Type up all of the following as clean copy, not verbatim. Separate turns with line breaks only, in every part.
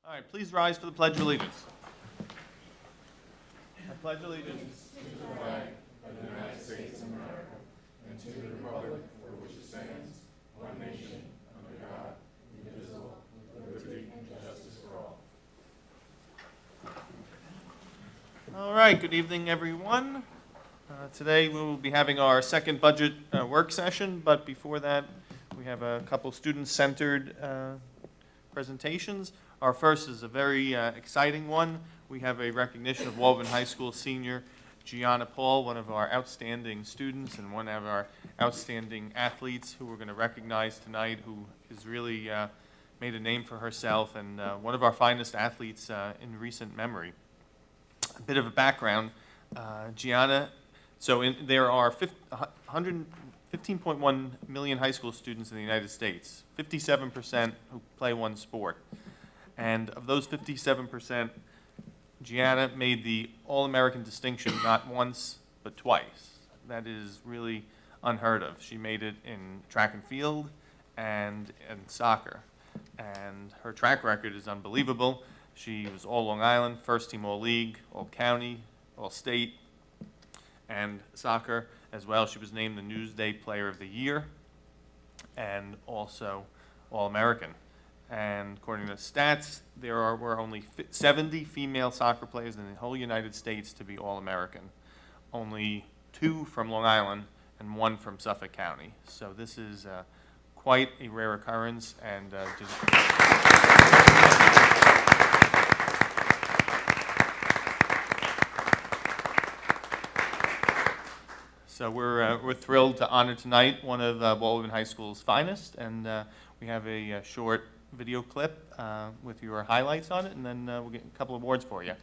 All right, please rise for the Pledge of Allegiance. I pledge allegiance. All right, good evening, everyone. Today we will be having our second budget work session, but before that, we have a couple student-centered presentations. Our first is a very exciting one. We have a recognition of Walden High School senior Gianna Paul, one of our outstanding students and one of our outstanding athletes who we're going to recognize tonight, who has really made a name for herself and one of our finest athletes in recent memory. A bit of a background, Gianna, there are 15.1 million high school students in the United States, 57% who play one sport. And of those 57%, Gianna made the All-American distinction not once, but twice. That is really unheard of. She made it in track and field and in soccer. And her track record is unbelievable. She was all Long Island, first team all league, all county, all state, and soccer as well. She was named the Newsday Player of the Year and also All-American. And according to the stats, were only 70 female soccer players in the whole United States to be All-American. Only 2 from Long Island and 1 from Suffolk County. So this is quite a rare occurrence, and so we're thrilled to honor tonight one of Walden High School's finest, and we have a short video clip with your highlights on it, and then we'll get a couple of awards for you.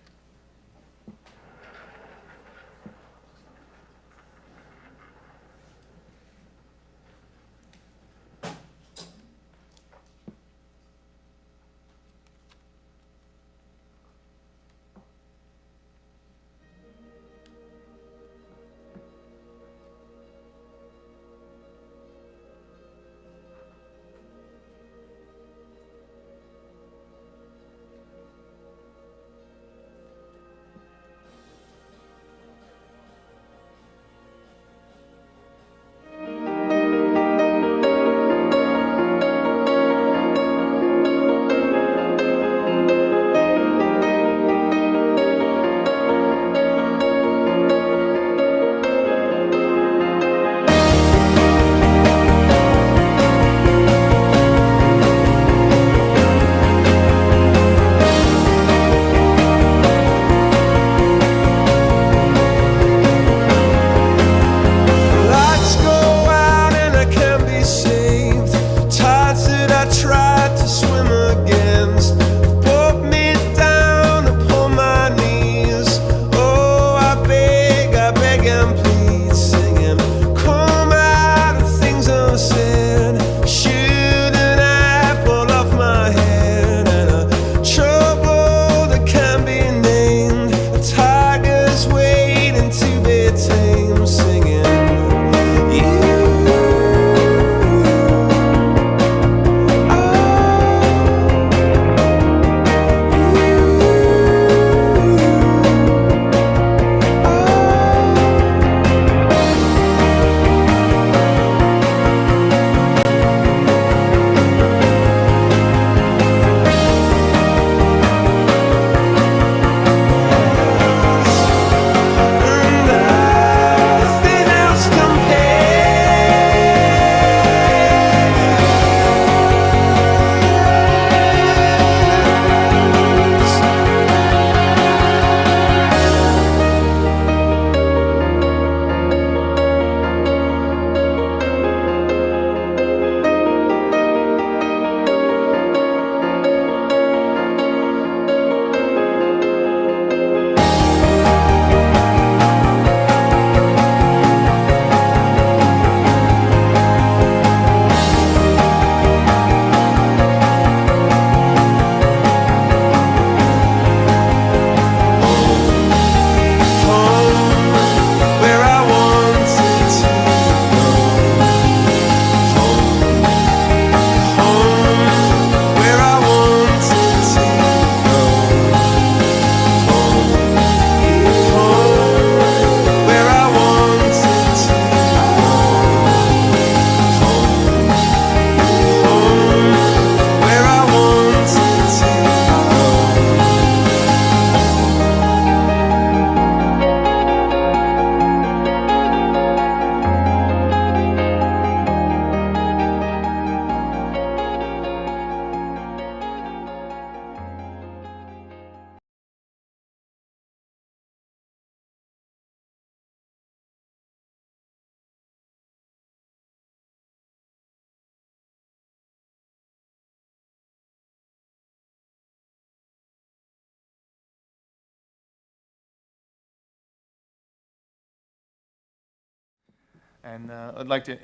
And I'd like to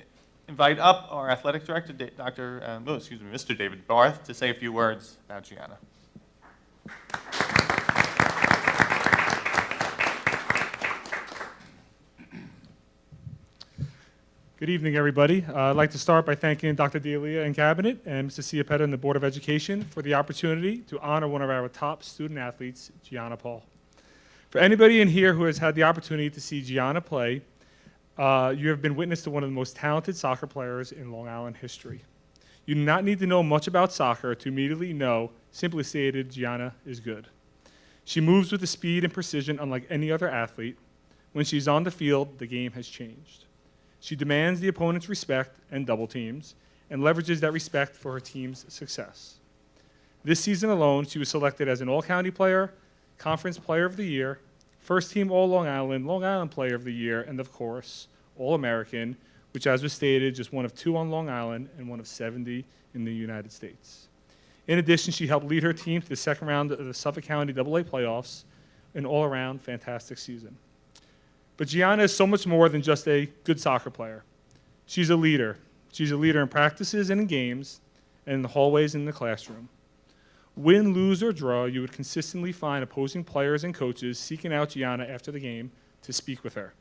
invite up our athletic director, Mr. David Barth, to say a few words about Gianna.
Good evening, everybody. I'd like to start by thanking Dr. D'Elia and Cabinet and Mr. Ciapetta and the Board of Education for the opportunity to honor one of our top student athletes, Gianna Paul. For anybody in here who has had the opportunity to see Gianna play, you have been witness to one of the most talented soccer players in Long Island history. You do not need to know much about soccer to immediately know, simply stated, Gianna is good. She moves with a speed and precision unlike any other athlete. When she's on the field, the game has changed. She demands the opponent's respect and double teams, and leverages that respect for her team's success. This season alone, she was selected as an All-County Player, Conference Player of the Year, First Team All-Long Island Player of the Year, and of course, All-American, which, as was stated, just one of 2 on Long Island and one of 70 in the United States. In addition, she helped lead her team to the second round of the Suffolk County AA playoffs, an all-around fantastic season. But Gianna is so much more than just a good soccer player. She's a leader. She's a leader in practices and in games, and in the hallways and in the classroom. Win, lose, or draw, you would consistently find opposing players and coaches seeking out Gianna after the game to speak with her.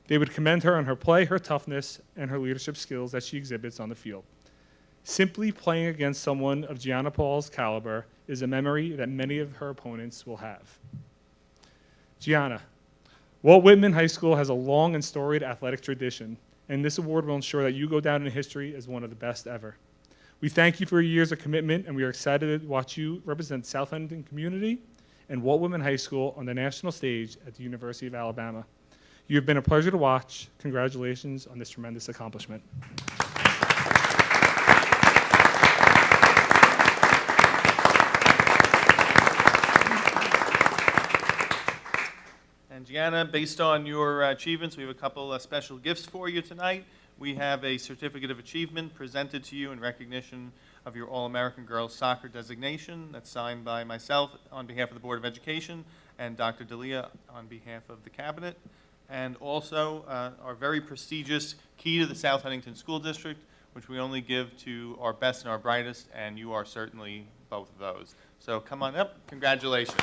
They would commend her on her play, her toughness, and her leadership skills that she exhibits on the field. Simply playing against someone of Gianna Paul's caliber is a memory that many of her opponents will have. Gianna. Walt Whitman High School has a long and storied athletic tradition, and this award will ensure that you go down in history as one of the best ever. We thank you for your years of commitment, and we are excited to watch you represent South Huntington community and Walt Whitman High School on the national stage at the University of Alabama. You have been a pleasure to watch. Congratulations on this tremendous accomplishment.
And Gianna, based on your achievements, we have a couple special gifts for you tonight. We have a certificate of achievement presented to you in recognition of your All-American Girls Soccer designation that's signed by myself on behalf of the Board of Education and Dr. D'Elia on behalf of the Cabinet. And also our very prestigious Key to the South Huntington School District, which we only give to our best and our brightest, and you are certainly both of those. So come on up. Congratulations.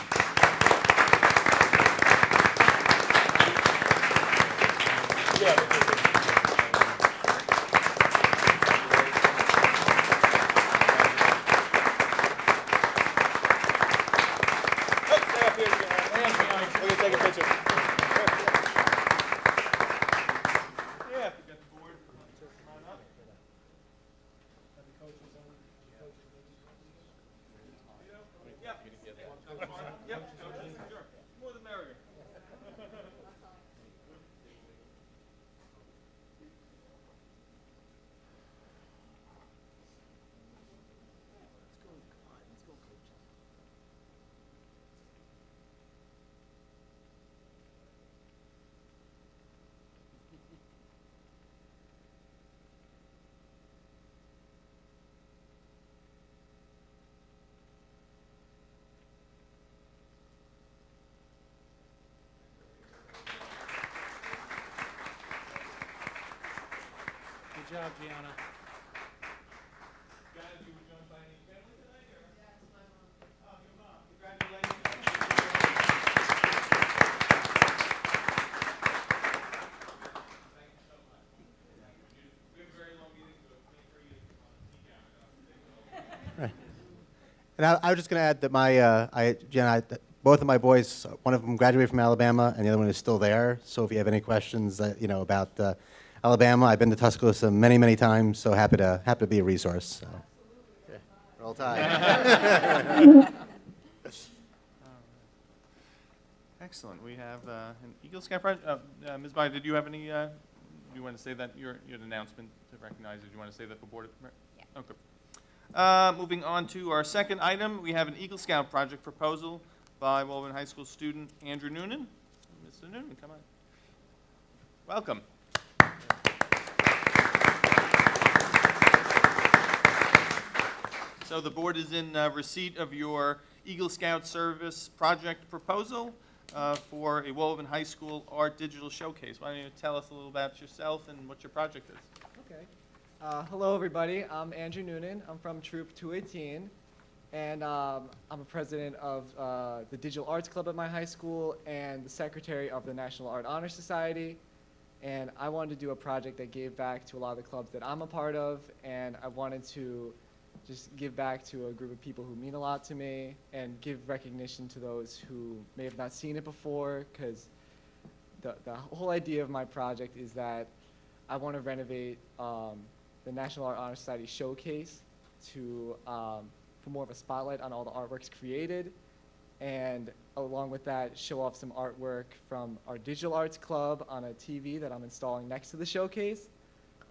Good job, Gianna.
And I was just going to add that both of my boys, one of them graduated from Alabama, and the other one is still there. So if you have any questions, about Alabama, I've been to Tuscaloosa many, many times. So happy to be a resource. So. Okay. Roll Tide.
Excellent. We have an Eagle Scout project. Ms. Byer, did you have any? Do you want to say that your announcement to recognize? Did you want to say that for board?
Yeah.
Okay. Moving on to our second item, we have an Eagle Scout project proposal by Walden High School student Andrew Noonan. Mr. Noonan, come on. Welcome. So the board is in receipt of your Eagle Scout service project proposal. for a Woven High School Art Digital Showcase. Why don't you tell us a little about yourself and what your project is?
Okay. Hello, everybody. I'm Andrew Noonan. I'm from Troop 218, and I'm a president of the Digital Arts Club at my high school and the secretary of the National Art Honor Society. And I wanted to do a project that gave back to a lot of the clubs that I'm a part of, and I wanted to just give back to a group of people who mean a lot to me and give recognition to those who may have not seen it before, because the whole idea of my project is that I want to renovate the National Art Honor Society showcase to put more of a spotlight on all the artworks created, and along with that, show off some artwork from our Digital Arts Club on a TV that I'm installing next to the showcase,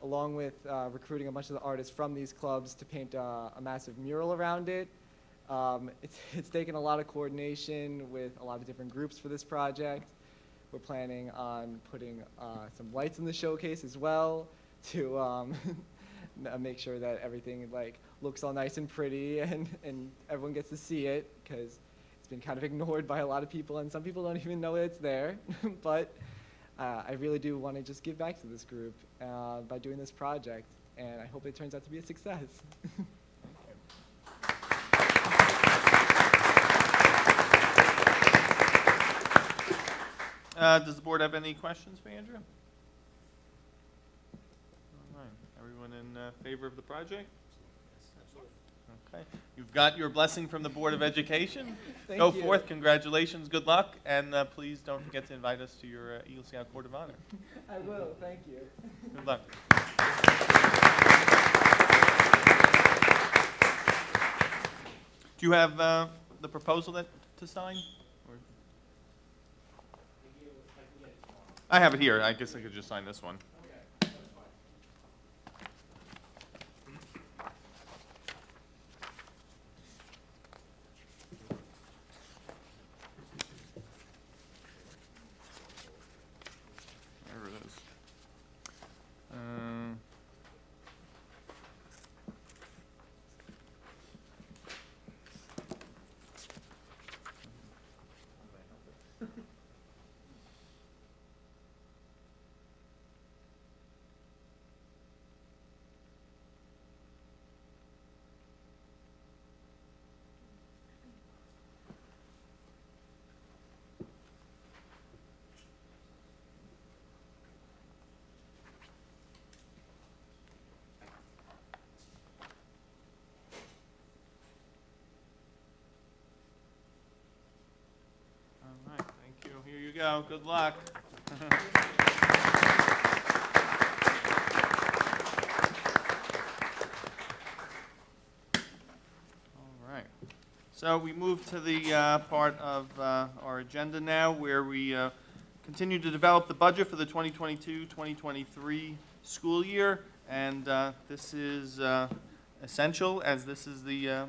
along with recruiting a bunch of the artists from these clubs to paint a massive mural around it. It's taken a lot of coordination with a lot of different groups for this project. We're planning on putting some lights in the showcase as well to make sure that everything looks all nice and pretty and everyone gets to see it, because it's been kind of ignored by a lot of people and some people don't even know it's there. But I really do want to just give back to this group by doing this project, and I hope it turns out to be a success.
Does the board have any questions for Andrew? All right, everyone in favor of the project? Okay, you've got your blessing from the Board of Education.
Thank
Go
you.
forth, congratulations, good luck, and please don't forget to invite us to your Eagle Scout Court of Honor.
I will, thank you.
Good luck. Do you have the proposal to sign? Or- I have it here. I guess I could just sign this one. There it is. All right, thank you. Here you go. Good luck. All right. So we move to the part of our agenda now where we continue to develop the budget for the 2022-2023 school year. And this is essential, as this is the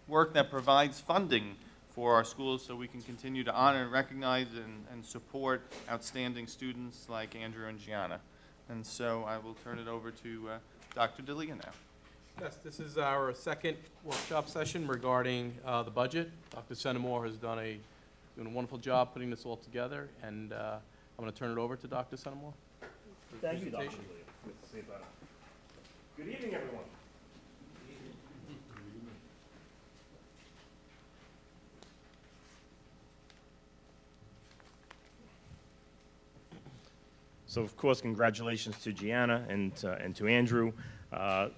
work that provides funding for our schools so we can continue to honor and recognize and support outstanding students like Andrew and Gianna. And so I will turn it over to Dr. D'Elia now.
Yes, this is our second workshop session regarding the budget. Dr. Senamore has doing a wonderful job putting this all together, and I'm going to turn it over to Dr. Senamore.
Thank you, Dr.
Presentation.
D'Elia. Good to see you, brother. Good evening, everyone. So, of course, congratulations to Gianna and to Andrew.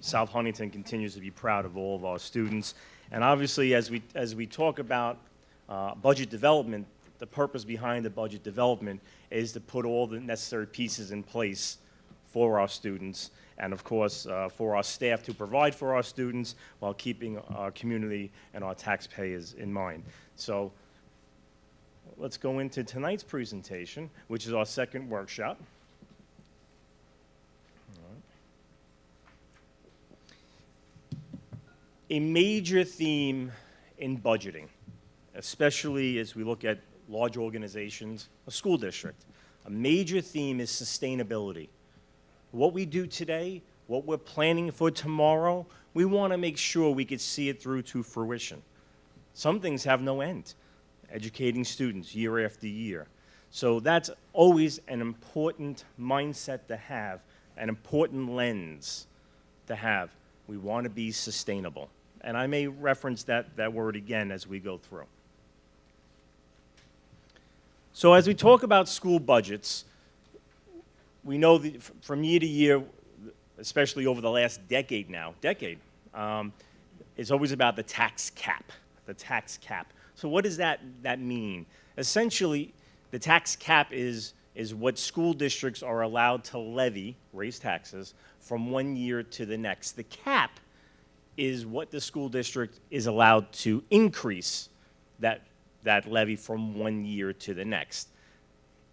South Huntington continues to be proud of all of our students. And obviously, as we talk about budget development, the purpose behind the budget development is to put all the necessary pieces in place for our students, and of course, for our staff to provide for our students while keeping our community and our taxpayers in mind. So let's go into tonight's presentation, which is our second workshop. A major theme in budgeting, especially as we look at large organizations, a school district, a major theme is sustainability. What we do today, what we're planning for tomorrow, we want to make sure we could see it through to fruition. Some things have no end. educating students year after year. So that's always an important mindset to have, an important lens to have. We want to be sustainable. And I may reference that word again as we go through. So as we talk about school budgets, we know that from year to year, especially over the last decade now, it's always about the tax cap, the tax cap. So what does that mean? Essentially, the tax cap is what school districts are allowed to levy, raise taxes, from one year to the next. The cap is what the school district is allowed to increase that levy from one year to the next.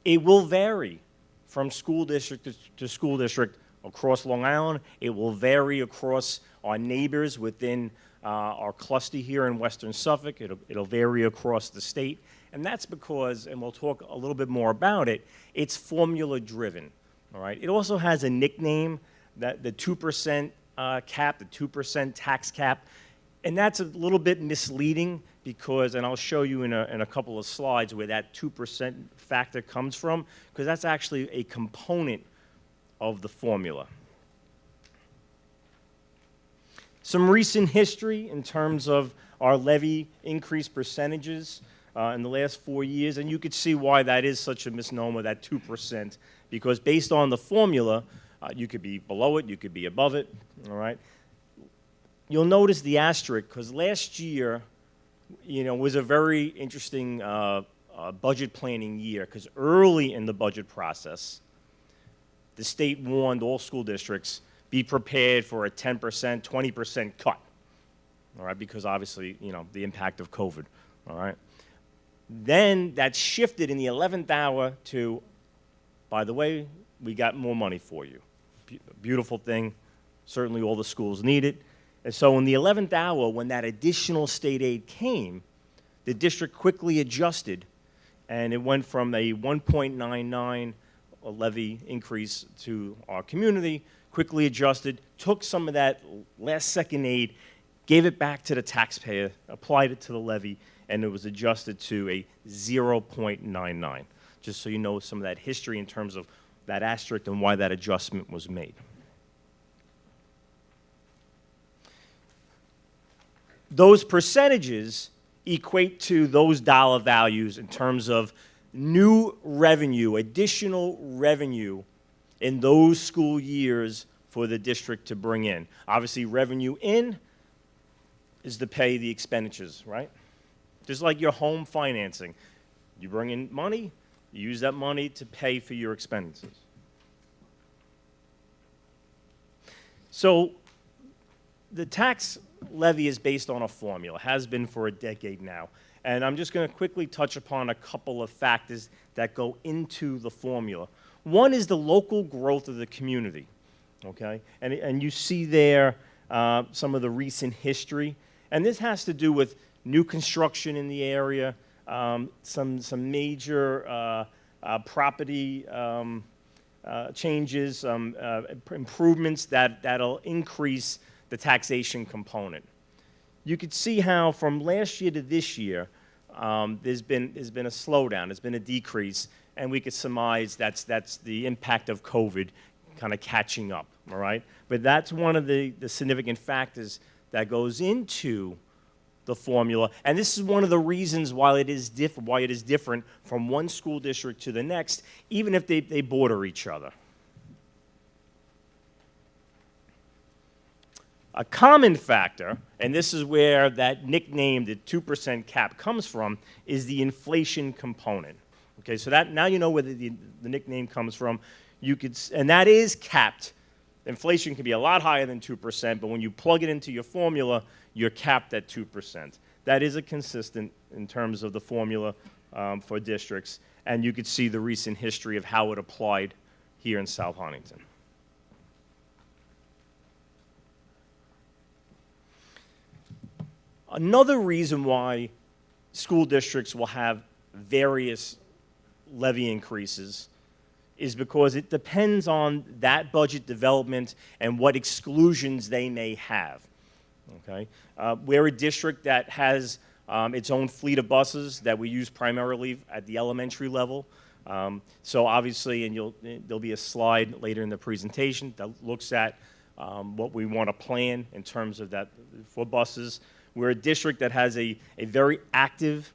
It will vary from school district to school district across Long Island. It will vary across our neighbors within our cluster here in Western Suffolk. It'll vary across the state. And that's because, and we'll talk a little bit more about it, it's formula driven, all right? It also has a nickname, that the 2% cap, the 2% tax cap, and that's a little bit misleading because, and I'll show you in a couple of slides where that 2% factor comes from, because that's actually a component of the formula. Some recent history in terms of our levy increase percentages in the last 4 years, and you could see why that is such a misnomer, that 2%, because based on the formula, you could be below it, you could be above it, all right? You'll notice the asterisk, because last year, was a very interesting budget planning year, because early in the budget process, the state warned all school districts, be prepared for a 10%, 20% cut, all right, because obviously, the impact of COVID, all right? Then that shifted in the 11th hour to, by the way, we got more money for you. Beautiful thing. Certainly all the schools need it. And so in the 11th hour, when that additional state aid came, the district quickly adjusted, and it went from a 1.99 levy increase to our community, quickly adjusted, took some of that last second aid, gave it back to the taxpayer, applied it to the levy, and it was adjusted to a 0.99. Just so you know some of that history in terms of that asterisk and why that adjustment was made. Those percentages equate to those dollar values in terms of new revenue, additional revenue in those school years for the district to bring in. Obviously, revenue in is to pay the expenditures, right? Just like your home financing. You bring in money, you use that money to pay for your expenses. So the tax levy is based on a formula, has been for a decade now. And I'm just going to quickly touch upon a couple of factors that go into the formula. One is the local growth of the community, okay? And you see there some of the recent history. And this has to do with new construction in the area, some major property changes, improvements that'll increase the taxation component. You could see how from last year to this year, there's been a slowdown, there's been a decrease, and we could surmise that's the impact of COVID kind of catching up, all right? But that's one of the significant factors that goes into the formula, and this is one of the reasons why it is different from one school district to the next, even if they border each other. A common factor, and this is where that nickname, the 2% cap, comes from, is the inflation component. Okay, so that now you know where the nickname comes from. And that is capped. Inflation can be a lot higher than 2%, but when you plug it into your formula, you're capped at 2%. That is a consistent in terms of the formula for districts, and you could see the recent history of how it applied here in South Huntington. Another reason why school districts will have various levy increases is because it depends on that budget development and what exclusions they may have. Okay? We're a district that has its own fleet of buses that we use primarily at the elementary level. So obviously, and there'll be a slide later in the presentation that looks at what we want to plan in terms of that for buses. We're a district that has a very active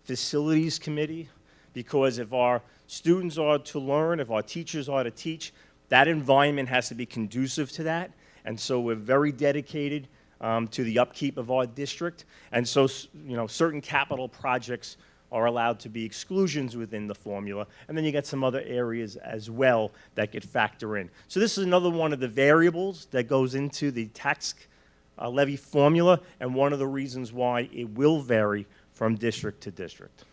facilities committee, because if our students are to learn, if our teachers are to teach, that environment has to be conducive to that. And so we're very dedicated to the upkeep of our district. And so, certain capital projects are allowed to be exclusions within the formula. And then you get some other areas as well that could factor in. So this is another one of the variables that goes into the tax levy formula, and one of the reasons why it will vary from district to district.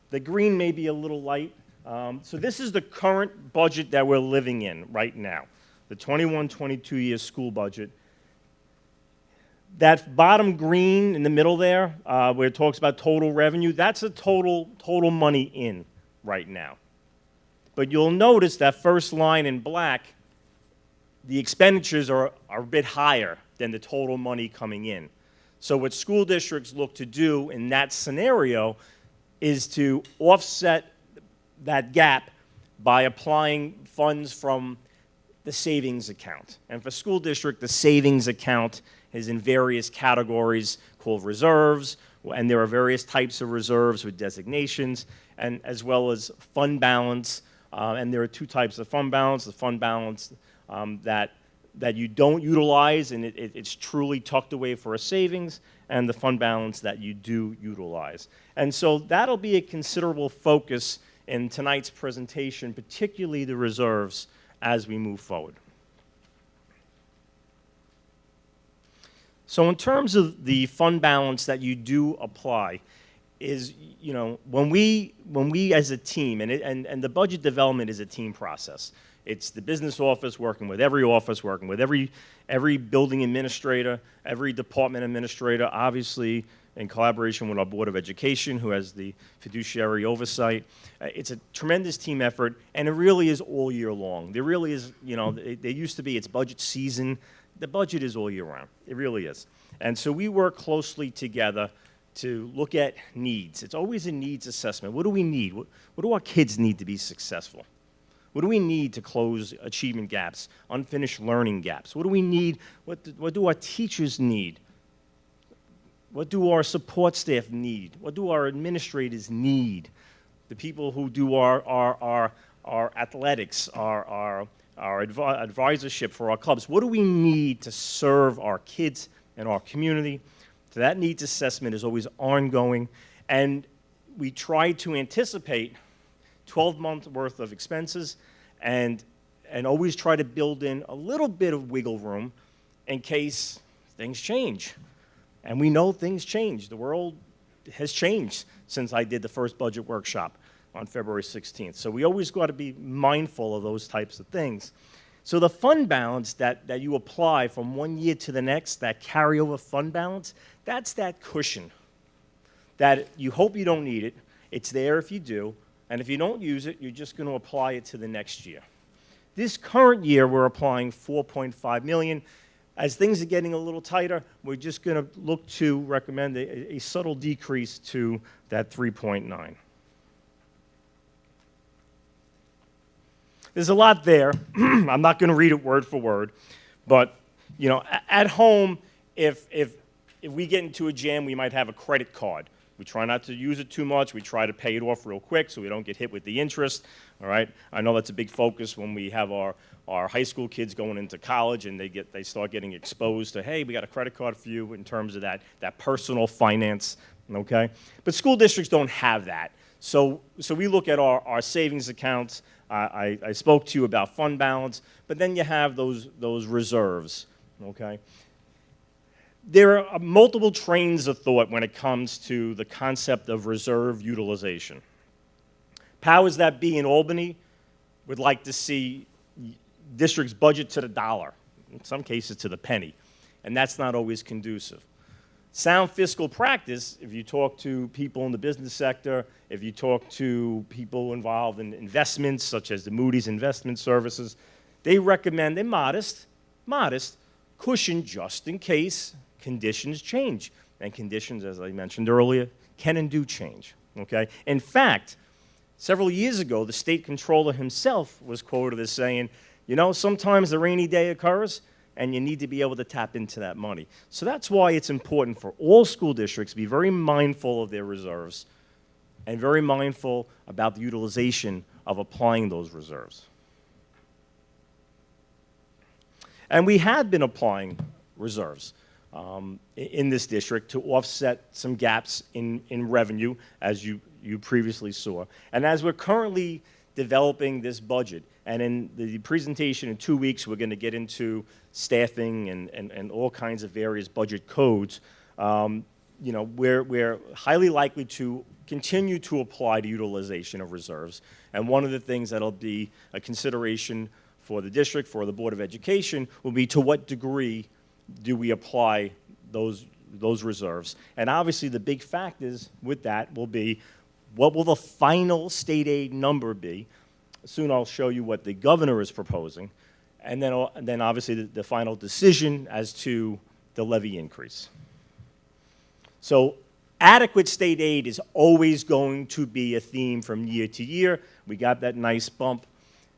The green may be a little light. So this is the current budget that we're living in right now, the 21-22 year school budget. That bottom green in the middle there, where it talks about total revenue, that's the total money in right now. But you'll notice that first line in black, the expenditures are a bit higher than the total money coming in. So what school districts look to do in that scenario is to offset that gap by applying funds from the savings account. And for school district, the savings account is in various categories called reserves, and there are various types of reserves with designations, and as well as fund balance. And there are two types of fund balance: the fund balance that you don't utilize and it's truly tucked away for a savings, and the fund balance that you do utilize. And so that'll be a considerable focus in tonight's presentation, particularly the reserves, as we move forward. So in terms of the fund balance that you do apply, is, when we as a team, and the budget development is a team process. It's the business office working with every office, working with every building administrator, every department administrator, obviously in collaboration with our Board of Education, who has the fiduciary oversight. It's a tremendous team effort, and it really is all year long. There really is, there used to be, it's budget season. The budget is all year round. It really is. And so we work closely together to look at needs. It's always a needs assessment. What do we need? What do our kids need to be successful? What do we need to close achievement gaps, unfinished learning gaps? What do we need? What do our teachers need? What do our support staff need? What do our administrators need? The people who do our athletics, our advisorship for our clubs. What do we need to serve our kids and our community? So that needs assessment is always ongoing, and we try to anticipate 12 months worth of expenses and always try to build in a little bit of wiggle room in case things change. And we know things change. The world has changed since I did the first budget workshop on February 16th. So we always got to be mindful of those types of things. So the fund balance that you apply from one year to the next, that carryover fund balance, that's that cushion that you hope you don't need it. It's there if you do. And if you don't use it, you're just going to apply it to the next year. This current year, we're applying $4.5 million. As things are getting a little tighter, we're just going to look to recommend a subtle decrease to that 3.9. There's a lot there. I'm not going to read it word for word, but at home, if we get into a jam, we might have a credit card. We try not to use it too much. We try to pay it off real quick so we don't get hit with the interest. All right. I know that's a big focus when we have our high school kids going into college and they start getting exposed to, hey, we got a credit card for you in terms of that personal finance. Okay. But school districts don't have that. So we look at our savings accounts. I spoke to you about fund balance, but then you have those reserves. Okay. There are multiple trains of thought when it comes to the concept of reserve utilization. Powers that be in Albany would like to see districts budget to the dollar, in some cases to the penny, and that's not always conducive. Sound fiscal practice, if you talk to people in the business sector, if you talk to people involved in investments such as the Moody's Investment Services, they recommend a modest, cushion just in case conditions change. And conditions, as I mentioned earlier, can and do change, okay? In fact, several years ago, the state controller himself was quoted as saying, you know, sometimes a rainy day occurs, and you need to be able to tap into that money. So that's why it's important for all school districts to be very mindful of their reserves and very mindful about the utilization of applying those reserves. And we have been applying reserves in this district to offset some gaps in revenue, as you previously saw. And as we're currently developing this budget, and in the presentation in 2 weeks, we're going to get into staffing and all kinds of various budget codes. You know, we're highly likely to continue to apply to utilization of reserves. And one of the things that'll be a consideration for the district, for the Board of Education, will be to what degree do we apply those reserves. And obviously the big factors with that will be, what will the final state aid number be? Soon I'll show you what the governor is proposing. And then obviously the final decision as to the levy increase. So adequate state aid is always going to be a theme from year to year. We got that nice bump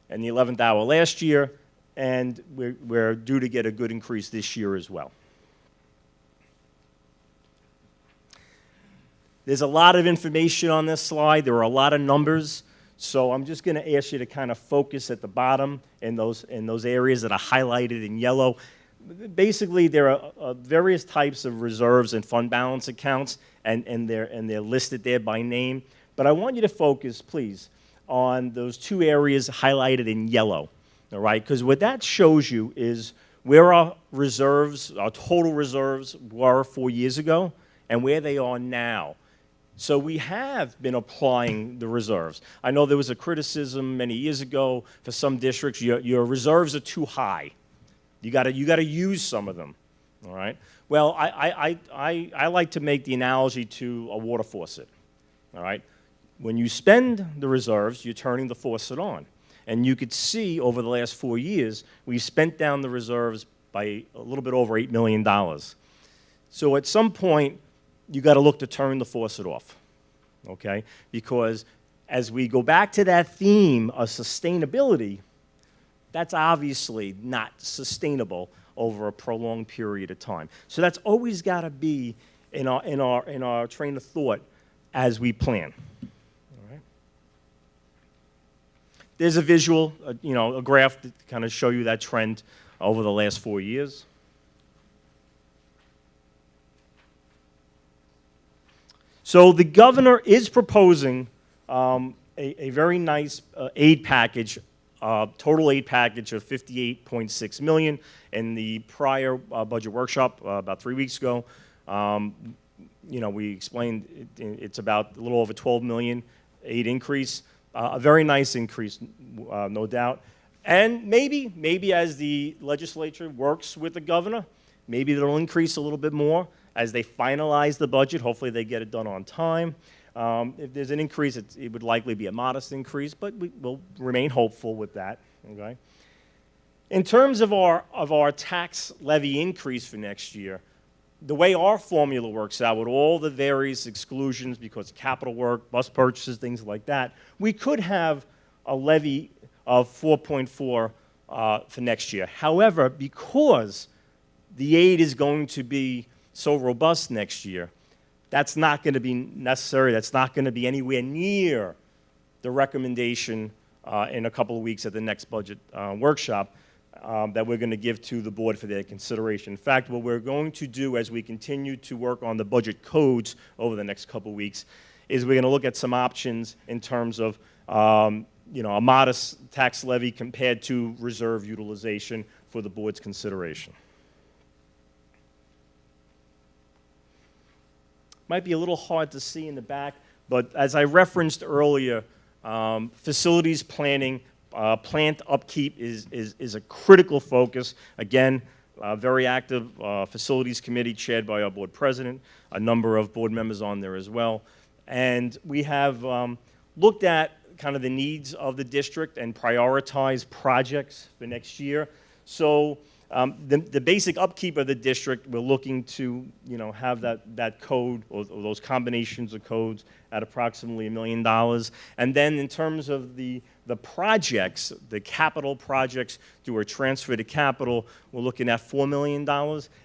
in the 11th hour last year, and we're due to get a good increase this year as well. There's a lot of information on this slide. There are a lot of numbers. So I'm just going to ask you to kind of focus at the bottom in those areas that are highlighted in yellow. Basically, there are various types of reserves and fund balance accounts, and they're listed there by name. But I want you to focus, please, on those two areas highlighted in yellow, all right? Because what that shows you is where our reserves, our total reserves, were 4 years ago and where they are now. So we have been applying the reserves. I know there was a criticism many years ago for some districts, your reserves are too high. You got to use some of them, all right? Well, I like to make the analogy to a water faucet, all right? When you spend the reserves, you're turning the faucet on. And you could see over the last 4 years, we've spent down the reserves by a little bit over $8 million. So at some point, you got to look to turn the faucet off, okay? Because as we go back to that theme of sustainability, that's obviously not sustainable over a prolonged period of time. So that's always got to be in our train of thought as we plan. All right? There's a visual, a graph to kind of show you that trend over the last 4 years. So the governor is proposing a very nice aid package, total aid package of $58.6 million. In the prior budget workshop about 3 weeks ago, we explained it's about a little over $12 million aid increase. A very nice increase, no doubt. And maybe as the legislature works with the governor, maybe it'll increase a little bit more. As they finalize the budget, hopefully they get it done on time. If there's an increase, it would likely be a modest increase, but we will remain hopeful with that. Okay. In terms of our tax levy increase for next year, the way our formula works out with all the various exclusions because of capital work, bus purchases, things like that, we could have a levy of 4.4 for next year. However, because the aid is going to be so robust next year, that's not going to be necessary. That's not going to be anywhere near the recommendation in a couple of weeks at the next budget workshop that we're going to give to the board for their consideration. In fact, what we're going to do as we continue to work on the budget codes over the next couple of weeks is we're going to look at some options in terms of a modest tax levy compared to reserve utilization for the board's consideration. Might be a little hard to see in the back, but as I referenced earlier, facilities planning, plant upkeep is a critical focus. Again, very active facilities committee chaired by our board president, a number of board members on there as well. And we have looked at kind of the needs of the district and prioritized projects for next year. So The basic upkeep of the district, we're looking to, have that code or those combinations of codes at approximately $1 million. And then in terms of the projects, the capital projects through a transfer to capital, we're looking at $4 million.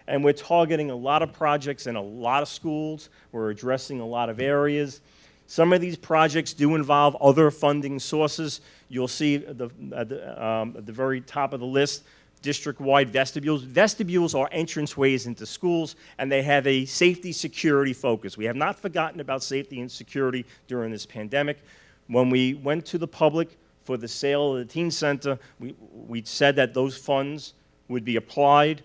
And we're targeting a lot of projects in a lot of schools. We're addressing a lot of areas. Some of these projects do involve other funding sources. You'll see at the very top of the list, district-wide vestibules. Vestibules are entranceways into schools, and they have a safety security focus. We have not forgotten about safety and security during this pandemic. When we went to the public for the sale of the teen center, we said that those funds would be applied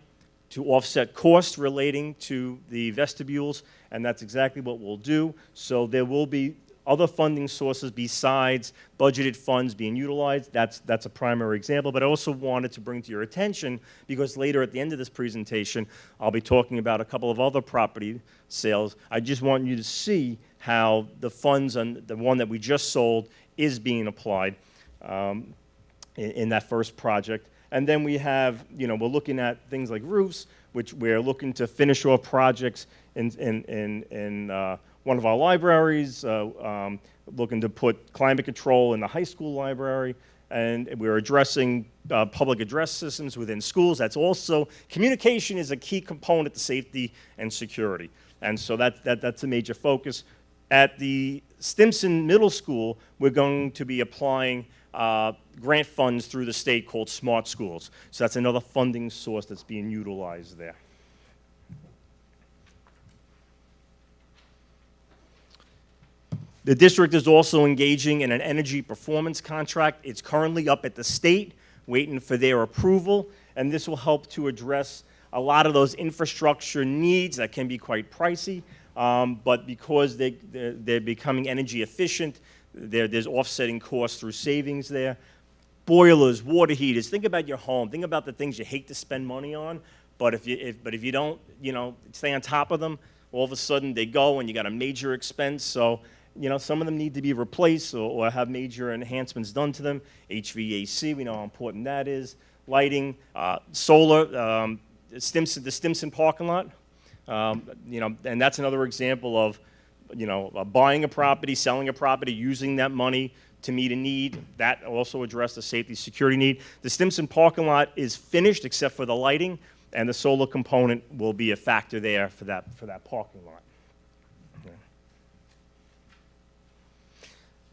to offset costs relating to the vestibules, and that's exactly what we'll do. So there will be other funding sources besides budgeted funds being utilized. That's a primary example, but I also wanted to bring to your attention, because later at the end of this presentation, I'll be talking about a couple of other property sales. I just want you to see how the funds on the one that we just sold is being applied in that first project. And then we have, we're looking at things like roofs, which we're looking to finish off projects in one of our libraries, looking to put climate control in the high school library, and we're addressing public address systems within schools. That's also, communication is a key component to safety and security, and so that's a major focus. At the Stimson Middle School, we're going to be applying grant funds through the state called Smart Schools. So that's another funding source that's being utilized there. The district is also engaging in an energy performance contract. It's currently up at the state, waiting for their approval, and this will help to address a lot of those infrastructure needs that can be quite pricey, but because they're becoming energy efficient, there's offsetting costs through savings there. Boilers, water heaters, think about your home. Think about the things you hate to spend money on, but if you don't, stay on top of them, all of a sudden they go and you got a major expense. So, some of them need to be replaced or have major enhancements done to them. HVAC, we know how important that is. Lighting, solar, the Stimson parking lot, and that's another example of, buying a property, selling a property, using that money to meet a need. That also addressed the safety security need. The Stimson parking lot is finished except for the lighting, and the solar component will be a factor there for that parking lot. Okay.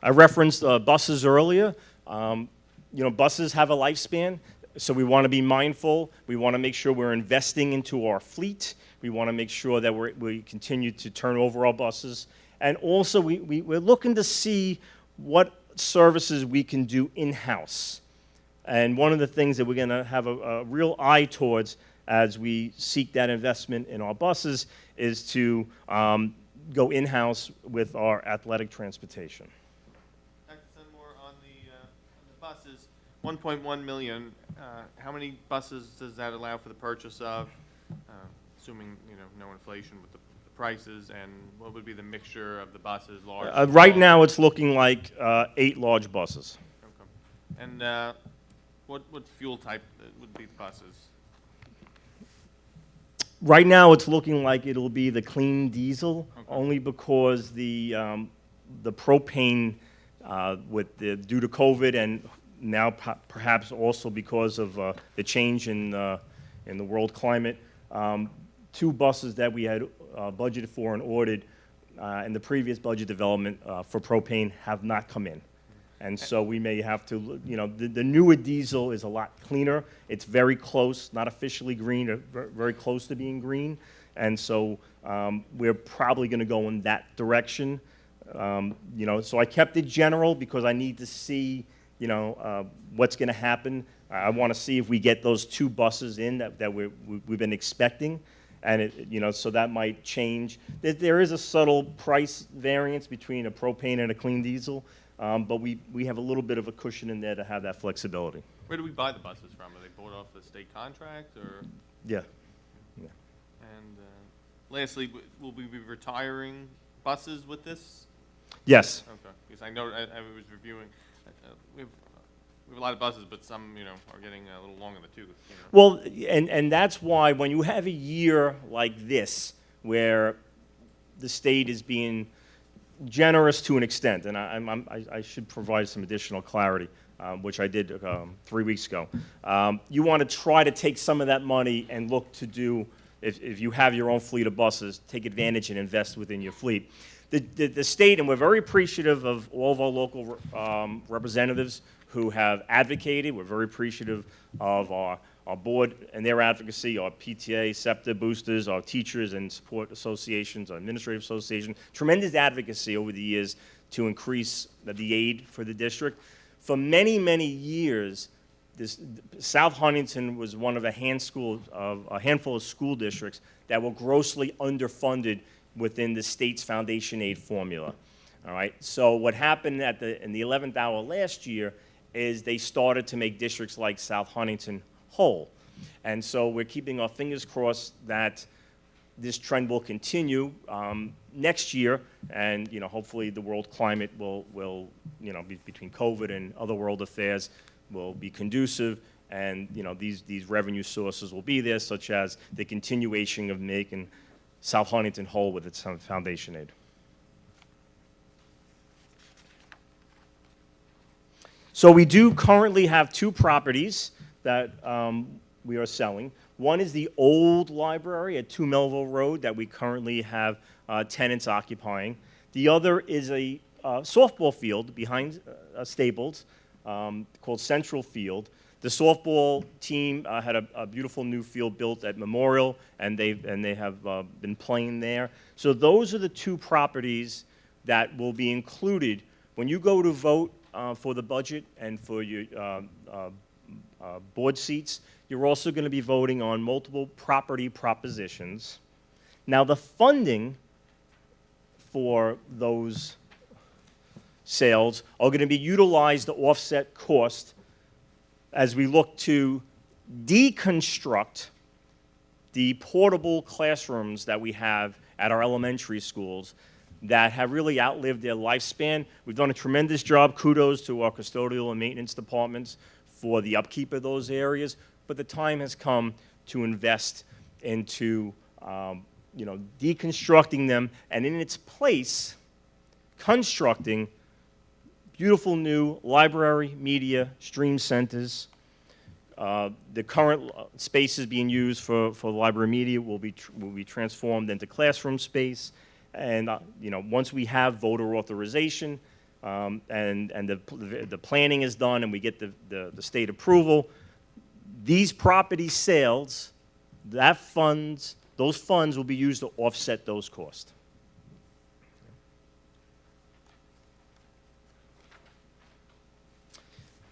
I referenced buses earlier. Buses have a lifespan, so we want to be mindful. We want to make sure we're investing into our fleet. We want to make sure that we continue to turn over our buses. And also, we're looking to see what services we can do in-house. And one of the things that we're going to have a real eye towards as we seek that investment in our buses is to go in-house with our athletic transportation.
Dr. Senmore, on the buses, 1.1 million, how many buses does that allow for the purchase of? Assuming, no inflation with the prices, and what would be the mixture of the buses, large?
Right now, it's looking like 8 large buses.
Okay. And what fuel type would be the buses?
Right now, it's looking like it'll be the clean diesel,
Okay.
only because the propane, due to COVID, and now perhaps also because of the change in the world climate, 2 buses that we had budgeted for and ordered in the previous budget development for propane have not come in. And so we may have to, the newer diesel is a lot cleaner. It's very close, not officially green, very close to being green. And so we're probably going to go in that direction. So I kept it general because I need to see, what's going to happen. I want to see if we get those 2 buses in that we've been expecting. And so that might change. There is a subtle price variance between a propane and a clean diesel, but we have a little bit of a cushion in there to have that flexibility.
Where do we buy the buses from? Are they bought off the state contract, or?
Yeah.
And lastly, will we be retiring buses with this?
Yes.
Okay, because I know, I was reviewing, we we have a lot of buses, but some, are getting a little long in the tooth.
Well, and that's why when you have a year like this, where the state is being generous to an extent, and I should provide some additional clarity, which I did 3 weeks ago. You want to try to take some of that money and look to do, if you have your own fleet of buses, take advantage and invest within your fleet. The state, and we're very appreciative of all of our local representatives who have advocated. We're very appreciative of our board and their advocacy, our PTA, SEPTA boosters, our teachers and support associations, our administrative association. Tremendous advocacy over the years to increase the aid for the district. For many, many years, South Huntington was one of a handful of school districts that were grossly underfunded within the state's foundation aid formula. All right. So what happened in the 11th hour last year is they started to make districts like South Huntington whole, and so we're keeping our fingers crossed that this trend will continue next year, and hopefully the world climate will between COVID and other world affairs will be conducive, and these revenue sources will be there, such as the continuation of making South Huntington whole with its foundation aid. So we do currently have 2 properties that we are selling. One is the old library at 2 Melville Road that we currently have tenants occupying. The other is a softball field behind Staples called Central Field. The softball team had a beautiful new field built at Memorial, and they have been playing there. So those are the 2 properties that will be included when you go to vote for the budget and for your board seats. You're also going to be voting on multiple property propositions. Now, the funding for those sales are going to be utilized to offset cost as we look to deconstruct the portable classrooms that we have at our elementary schools that have really outlived their lifespan. We've done a tremendous job. Kudos to our custodial and maintenance departments for the upkeep of those areas, but the time has come to invest into deconstructing them, and in its place, constructing beautiful new library, media, stream centers. The current spaces being used for library media will be transformed into classroom space, and once we have voter authorization and the planning is done and we get the state approval, these property sales, those funds will be used to offset those costs.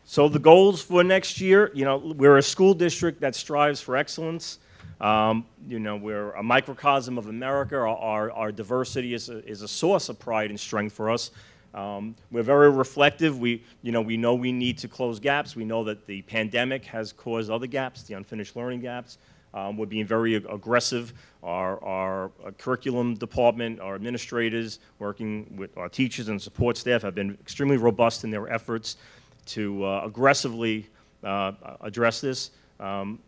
So the goals for next year, we're a school district that strives for excellence. We're a microcosm of America. Our diversity is a source of pride and strength for us. We're very reflective. We know we need to close gaps. We know that the pandemic has caused other gaps, the unfinished learning gaps. We're being very aggressive. Our curriculum department, our administrators, working with our teachers and support staff have been extremely robust in their efforts to aggressively address this from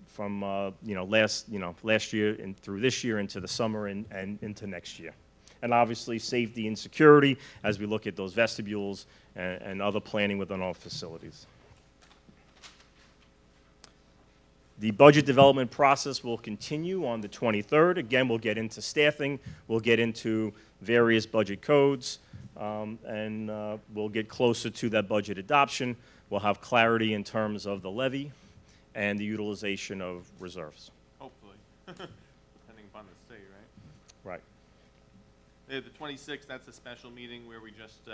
last year and through this year into the summer and into next year. And obviously safety and security as we look at those vestibules and other planning within our facilities. The budget development process will continue on the 23rd. Again, we'll get into staffing, we'll get into various budget codes, and we'll get closer to that budget adoption. We'll have clarity in terms of the levy and the utilization of reserves.
Hopefully, depending upon the state, right?
Right.
The 26th, that's a special meeting where we just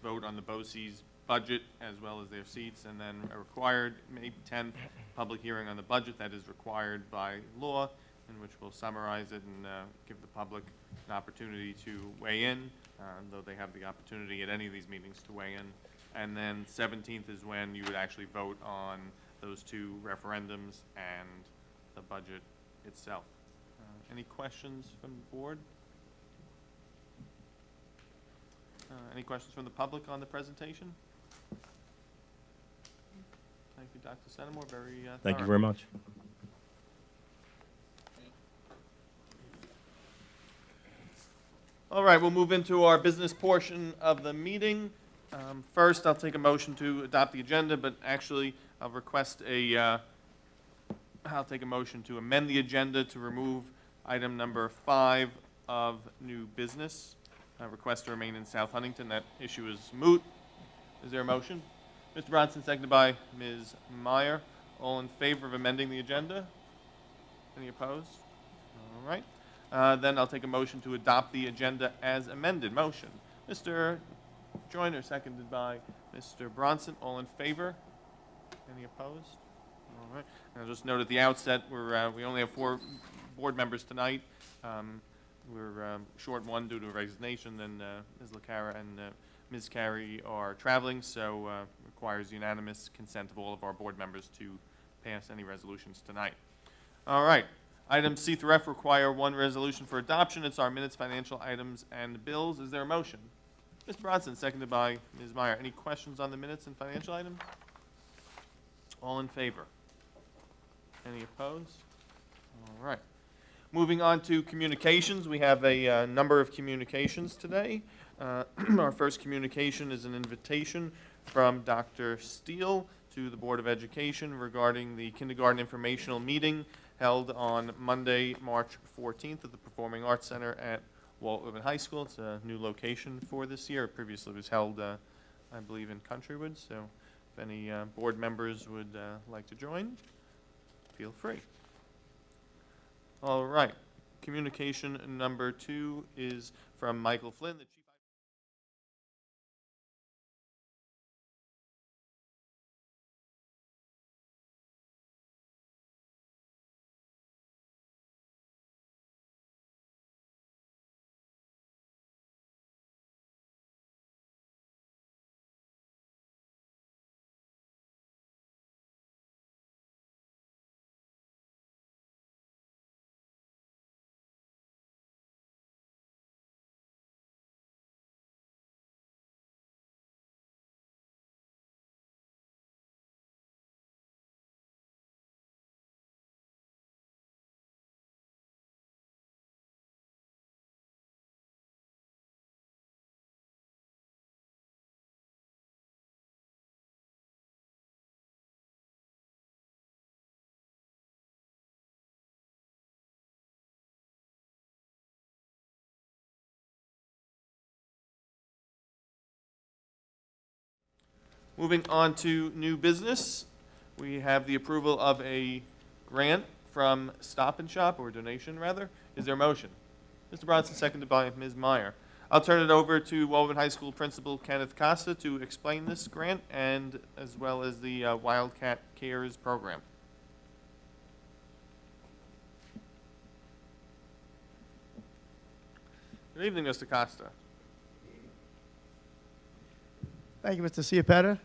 vote on the BOCES budget as well as their seats, and then a required May 10th public hearing on the budget that is required by law, in which we'll summarize it and give the public an opportunity to weigh in, though they have the opportunity at any of these meetings to weigh in. And then 17th is when you would actually vote on those 2 referendums and the budget itself. Any questions from the board? Any questions from the public on the presentation? Thank you, Dr. Centimore, very
Thank you
thorough.
very much.
All right, we'll move into our business portion of the meeting. First, I'll take a motion to adopt the agenda, but actually, I'll request I'll take a motion to amend the agenda to remove item number 5 of new business. Request to remain in South Huntington. That issue is moot. Is there a motion? Mr. Bronson, seconded by Ms. Meyer. All in favor of amending the agenda? Any opposed? All right. Then I'll take a motion to adopt the agenda as amended. Motion. Mr. Joyner, seconded by Mr. Bronson. All in favor? Any opposed? All right. And I'll just note at the outset, we only have 4 board members tonight. We're short one due to a resignation, then Ms. LaCara and Ms. Carey are traveling, so requires unanimous consent of all of our board members to pass any resolutions tonight. All right. Items C through F require 1 resolution for adoption. It's our minutes, financial items, and bills. Is there a motion? Mr. Bronson, seconded by Ms. Meyer. Any questions on the minutes and financial items? All in favor? Any opposed? All right. Moving on to communications, we have a number of communications today. Our first communication is an invitation from Dr. Steele to the Board of Education regarding the kindergarten informational meeting held on Monday, March 14th at the Performing Arts Center at Walt Whitman High School. It's a new location for this year. It previously was held, I believe, in Countrywood, so if any board members would like to join, feel free. All right. Communication number 2 is from Michael Flynn, the Chief. Moving on to new business, we have the approval of a grant from Stop and Shop, or donation rather. Is there a motion? Mr. Bronson, seconded by Ms. Meyer. I'll turn it over to Walden High School Principal Kenneth Costa to explain this grant and as well as the Wildcat Cares program. Good evening, Mr. Costa.
Thank you, Mr. Ciapetta,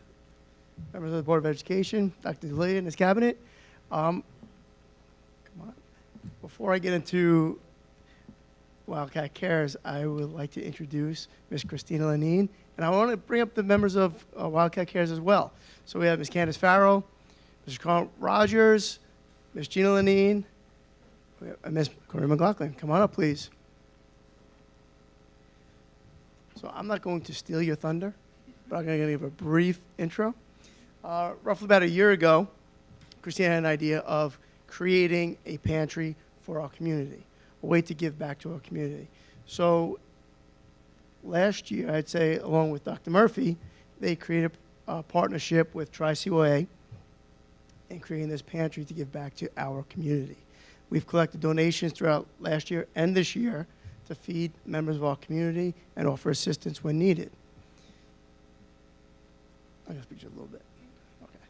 members of the Board of Education, Dr. DeLea and his cabinet. Come on. Before I get into Wildcat Cares, I would like to introduce Ms. Christina Lenine, and I want to bring up the members of Wildcat Cares as well. So we have Ms. Candace Farrell, Mr. Carl Rogers, Ms. Gina Lenine, and Ms. Corinne McLaughlin. Come on up, please. So I'm not going to steal your thunder, but I'm going to give a brief intro. Roughly about a year ago, Christina had an idea of creating a pantry for our community, a way to give back to our community. So last year, I'd say, along with Dr. Murphy, they created a partnership with Tri-COA in creating this pantry to give back to our community. We've collected donations throughout last year and this year to feed members of our community and offer assistance when needed. I'm going to speak just a little bit. Okay.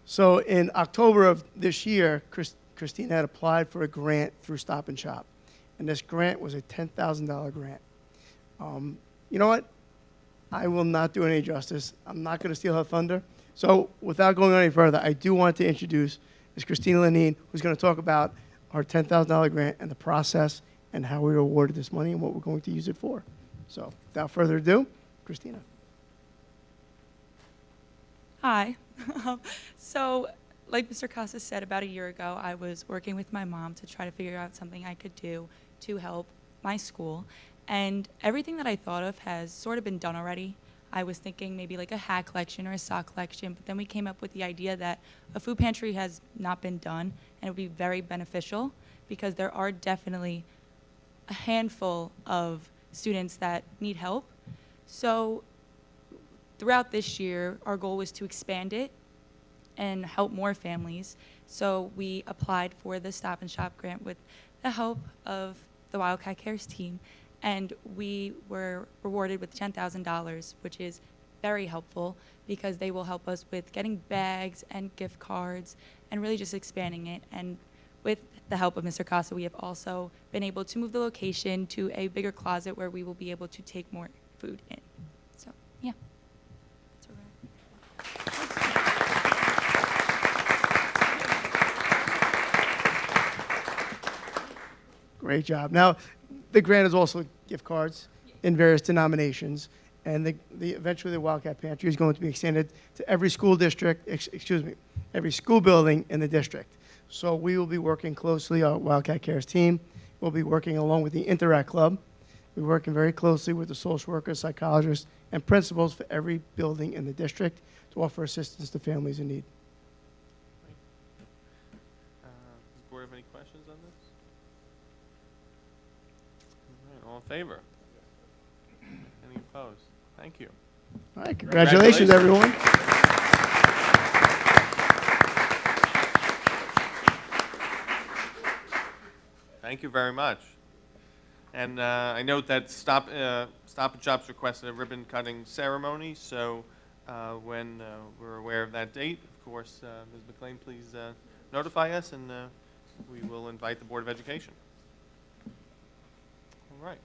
So in October of this year, Christine had applied for a grant through Stop and Shop. And this grant was a $10,000 grant. You know what? I will not do any justice. I'm not going to steal her thunder. So without going any further, I do want to introduce Ms. Christina Lenine, who's going to talk about our $10,000 grant and the process and how we were awarded this money and what we're going to use it for. So without further ado, Christina.
Hi. So, like Mr. Casas said, about a year ago, I was working with my mom to try to figure out something I could do to help my school. And everything that I thought of has sort of been done already. I was thinking maybe like a hat collection or a sock collection, but then we came up with the idea that a food pantry has not been done, and it would be very beneficial because there are definitely a handful of students that need help. So throughout this year, our goal was to expand it and help more families. So we applied for the Stop and Shop grant with the help of the Wildcat Cares team, and we were rewarded with $10,000, which is very helpful because they will help us with getting bags and gift cards and really just expanding it. And with the help of Mr. Casa, we have also been able to move the location to a bigger closet where we will be able to take more food in. So, yeah. That's what we're-
Great job. Now, the grant is also gift cards in various denominations, and eventually the Wildcat Pantry is going to be extended to every school district, every school building in the district. So we will be working closely, our Wildcat Cares team will be working along with the Interact Club. We're working very closely with the social workers, psychologists, and principals for every building in the district to offer assistance to families in need.
Does the board have any questions on this? All right, all in favor? Any opposed? Thank you.
All right, congratulations, everyone.
Thank you very much. And I note that Stop and Shop's requested a ribbon cutting ceremony, so when we're aware of that date, of course, Ms. McLean, please notify us, and we will invite the Board of Education. All right.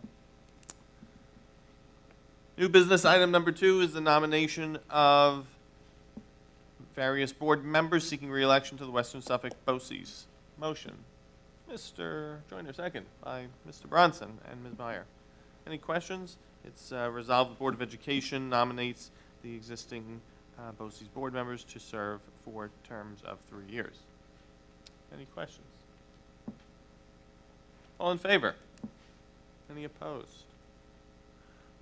New business item number 2 is the nomination of various board members seeking re-election to the Western Suffolk BOCES. Motion. Mr. Joyner, second by Mr. Bronson and Ms. Meyer. Any questions? It's resolved the Board of Education nominates the existing BOCES board members to serve for terms of 3 years. Any questions? All in favor? Any opposed?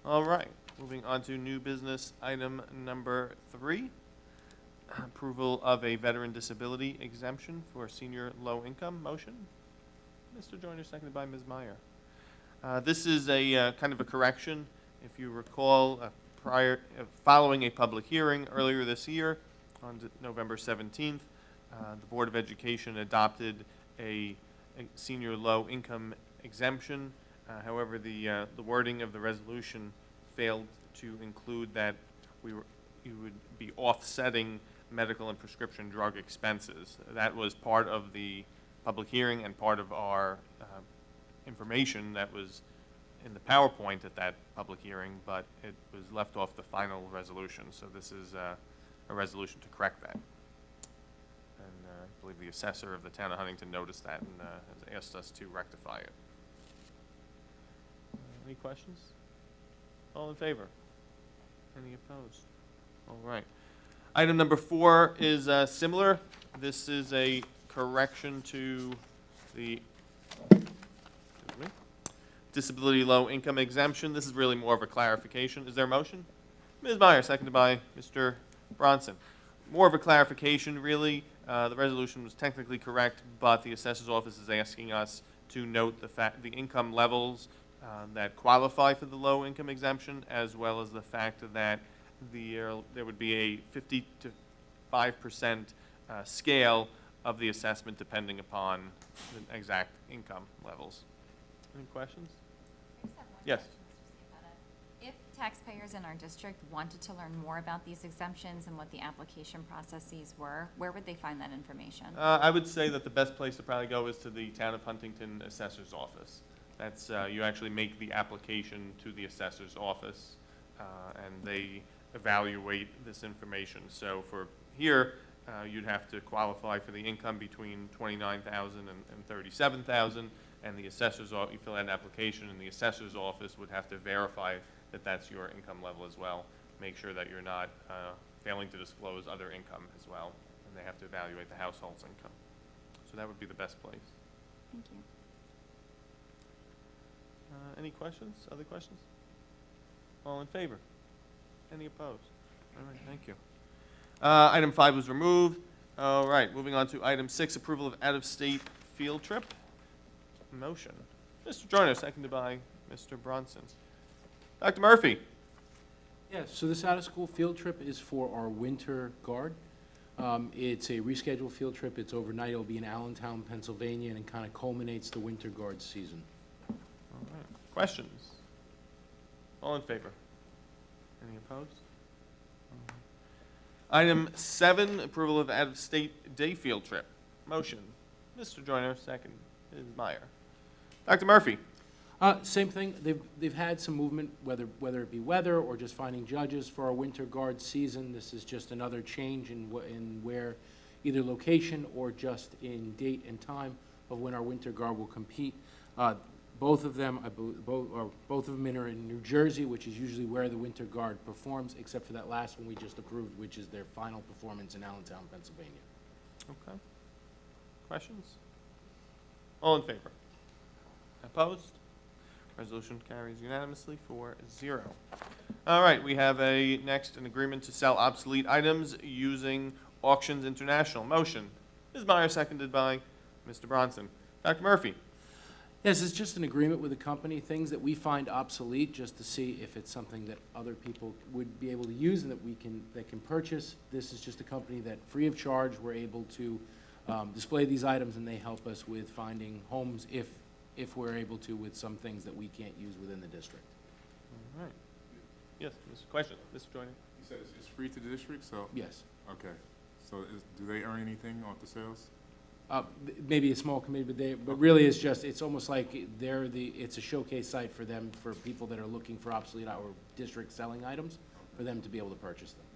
All right, moving on to new business item number 3. Approval of a veteran disability exemption for senior low income. Motion. Mr. Joyner, seconded by Ms. Meyer. This is a kind of a correction. If you recall, following a public hearing earlier this year, on November 17th, the Board of Education adopted a senior low-income exemption. However, the wording of the resolution failed to include that you would be offsetting medical and prescription drug expenses. That was part of the public hearing and part of our information that was in the PowerPoint at that public hearing, but it was left off the final resolution. So this is a resolution to correct that. And I believe the assessor of the town of Huntington noticed that and has asked us to rectify it. Any questions? All in favor? Any opposed? All right. Item number 4 is similar. This is a correction to the disability low income exemption. This is really more of a clarification. Is there a motion? Ms. Meyer, seconded by Mr. Bronson. More of a clarification, really. The resolution was technically correct, but the assessor's office is asking us to note the income levels that qualify for the low income exemption, as well as the fact that there would be a 50 to 5% scale of the assessment depending upon the exact income levels. Any questions? Yes.
If taxpayers in our district wanted to learn more about these exemptions and what the application processes were, where would they find that information?
I would say that the best place to probably go is to the Town of Huntington Assessor's Office. That's, you actually make the application to the assessor's office, and they evaluate this information. So for here, you'd have to qualify for the income between $29,000 and $37,000, and the assessor's office, you fill out an application, and the assessor's office would have to verify that that's your income level as well. Make sure that you're not failing to disclose other income as well, and they have to evaluate the household's income. So that would be the best place.
Thank you.
Any questions? Other questions? All in favor? Any opposed? All right, thank you. Item 5 was removed. All right, moving on to item 6, approval of out-of-state field trip. Motion. Mr. Joyner, seconded by Mr. Bronson. Dr. Murphy?
Yes, so this out-of-school field trip is for our winter guard. It's a rescheduled field trip. It's overnight. It'll be in Allentown, Pennsylvania, and it kind of culminates the winter guard season.
All right. Questions? All in favor? Any opposed? All right. Item 7, approval of out-of-state day field trip. Motion. Mr. Joyner, second. Ms. Meyer. Dr. Murphy?
Same thing. They've had some movement, whether it be weather or just finding judges for our winter guard season. This is just another change in where either location or just in date and time of when our winter guard will compete. Both of them, both of them are in New Jersey, which is usually where the winter guard performs, except for that last one we just approved, which is their final performance in Allentown, Pennsylvania.
Okay. Questions? All in favor? Opposed? Resolution carries unanimously 4-0. All right, we have next an agreement to sell obsolete items using Auctions International. Motion. Ms. Meyer, seconded by Mr. Bronson. Dr. Murphy?
Yes, it's just an agreement with the company, things that we find obsolete, just to see if it's something that other people would be able to use and that can purchase. This is just a company that, free of charge, we're able to display these items, and they help us with finding homes if we're able to with some things that we can't use within the district.
All right. Yes, question, Mr. Joyner?
You said it's free to the district, so?
Yes.
Okay. So do they earn anything off the sales?
Maybe a small committee, but really it's almost like it's a showcase site for them, for people that are looking for obsolete or district selling items, for them to be able to purchase them.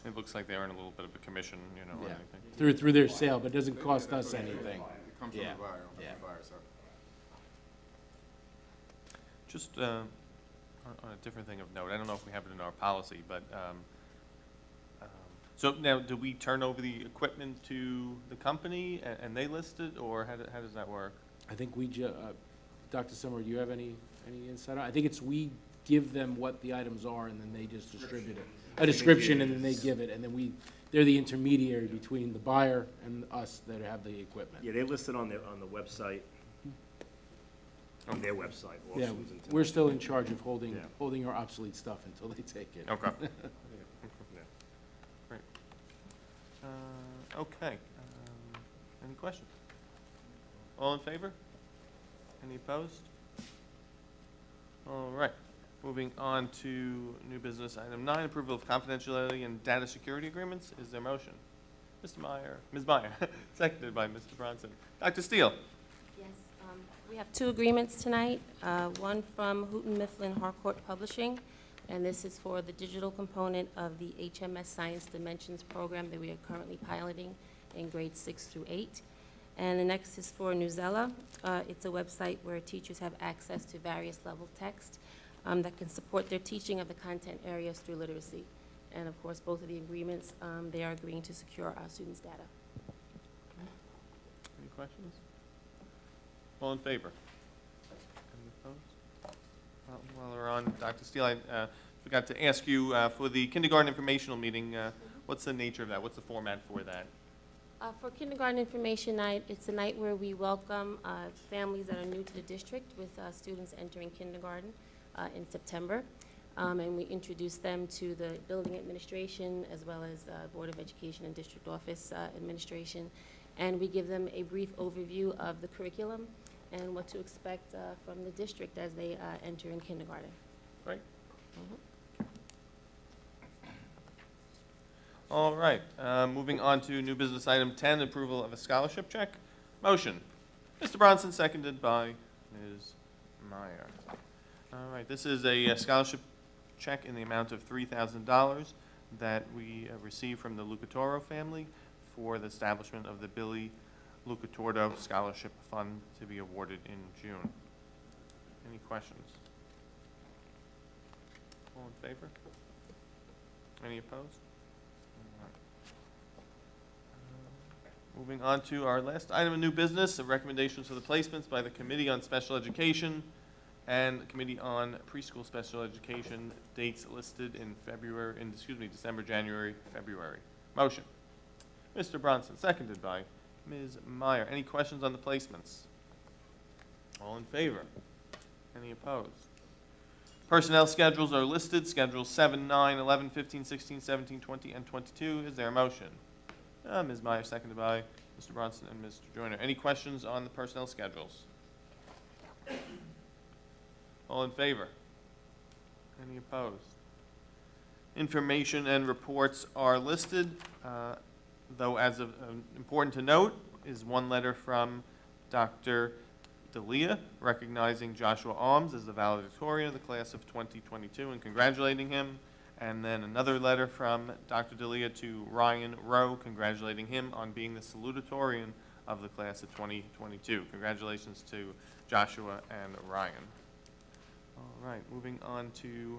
It looks like they earn a little bit of a commission, or
Yeah.
anything.
Through their sale, but it doesn't cost us anything.
It comes from
Yeah.
the buyer,
Yeah.
the buyer side.
Just on a different thing of note, I don't know if we have it in our policy, but, so now, do we turn over the equipment to the company and they list it, or how does that work?
I think Dr. Summer, do you have any insight on it? I think we give them what the items are, and then they just distribute it. A description, and then they give it, and then they're the intermediary between the buyer and us that have the equipment.
Yeah, they listed on the website, on their website,
Yeah,
Auctions International.
we're still in charge of
Yeah.
holding our obsolete stuff until they take it.
Okay.
Yeah.
Great. Okay. Any questions? All in favor? Any opposed? All right. Moving on to new business item 9, approval of confidentiality and data security agreements. Is there motion? Ms. Meyer, seconded by Mr. Bronson. Dr. Steele?
Yes, we have 2 agreements tonight, one from Houghton Mifflin Harcourt Publishing, and this is for the digital component of the HMS Science Dimensions program that we are currently piloting in grades 6 through 8. And the next is for Newsella. It's a website where teachers have access to various level text that can support their teaching of the content areas through literacy. And of course, both of the agreements, they are agreeing to secure our students' data.
Any questions? All in favor? Any opposed? While we're on Dr. Steele, I forgot to ask you, for the kindergarten informational meeting, what's the nature of that? What's the format for that?
For Kindergarten Information Night, it's a night where we welcome families that are new to the district with students entering kindergarten in September. And we introduce them to the building administration as well as Board of Education and District Office administration. And we give them a brief overview of the curriculum and what to expect from the district as they enter in kindergarten.
Great. All right, moving on to new business item 10, approval of a scholarship check. Motion. Mr. Bronson, seconded by Ms. Meyer. All right, this is a scholarship check in the amount of $3,000 that we received from the Lucatoro family for the establishment of the Billy Lucatordo Scholarship Fund to be awarded in June. Any questions? All in favor? Any opposed? Moving on to our last item of new business, the recommendations for the placements by the Committee on Special Education and the Committee on Preschool Special Education, dates listed in December, January, February. Motion. Mr. Bronson, seconded by Ms. Meyer. Any questions on the placements? All in favor? Any opposed? Personnel schedules are listed, schedules 7, 9, 11, 15, 16, 17, 20, and 22. Is there a motion? Ms. Meyer, seconded by Mr. Bronson and Mr. Joyner. Any questions on the personnel schedules? All in favor? Any opposed? Information and reports are listed, though as of, important to note is one letter from Dr. D'Elia recognizing Joshua Alms as the valedictorian of the class of 2022 and congratulating him. And then another letter from Dr. D'Elia to Ryan Rowe congratulating him on being the salutatorian of the class of 2022. Congratulations to Joshua and Ryan. All right, moving on to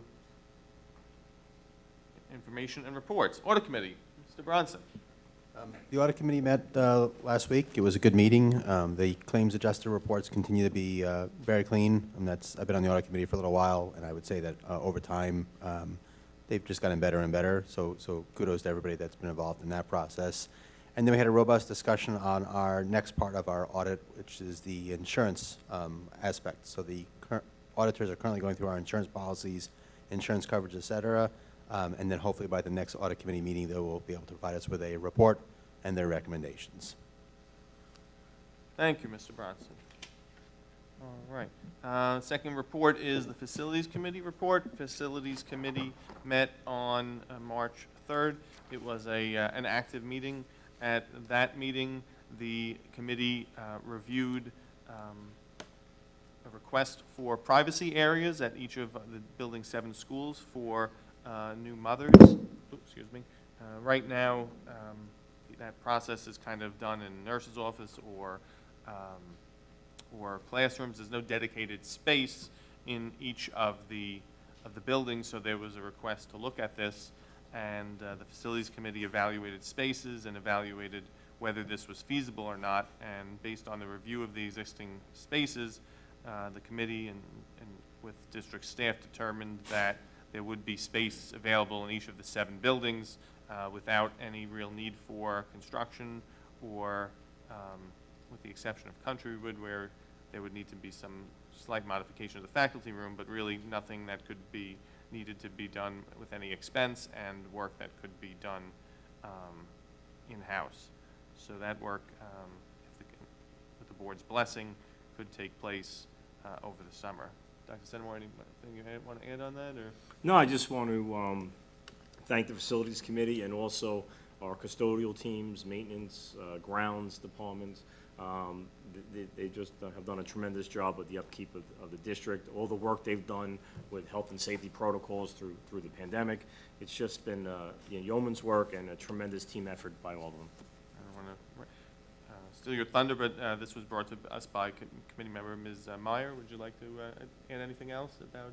information and reports. Audit Committee, Mr. Bronson.
The audit committee met last week. It was a good meeting. The claims adjuster reports continue to be very clean. I've been on the audit committee for a little while, and I would say that over time, they've just gotten better and better. So kudos to everybody that's been involved in that process. And then we had a robust discussion on our next part of our audit, which is the insurance aspect. So the auditors are currently going through our insurance policies, insurance coverage, et cetera. And then hopefully by the next audit committee meeting, they will be able to provide us with a report and their recommendations.
Thank you, Mr. Bronson. All right. Second report is the Facilities Committee report. Facilities Committee met on March 3rd. It was an active meeting. At that meeting, the committee reviewed a request for privacy areas at each of the Building 7 schools for new mothers. Excuse me. Right now, that process is kind of done in nurse's office or classrooms. There's no dedicated space in each of the buildings, so there was a request to look at this, and the Facilities Committee evaluated spaces and evaluated whether this was feasible or not, and based on the review of the existing spaces, the committee and with district staff determined that there would be space available in each of the 7 buildings without any real need for construction or with the exception of Countrywood, where there would need to be some slight modification of the faculty room, but really nothing that could be needed to be done with any expense and work that could be done in-house. So that work, with the board's blessing, could take place over the summer. Dr. Senmore, anything you want to add on that, or?
No, I just want to thank the Facilities Committee and also our custodial teams, maintenance, grounds departments. They just have done a tremendous job with the upkeep of the district, all the work they've done with health and safety protocols through the pandemic. It's just been yeoman's work and a tremendous team effort by all of them.
I don't want to steal your thunder, but this was brought to us by committee member Ms. Meyer. Would you like to add anything else about?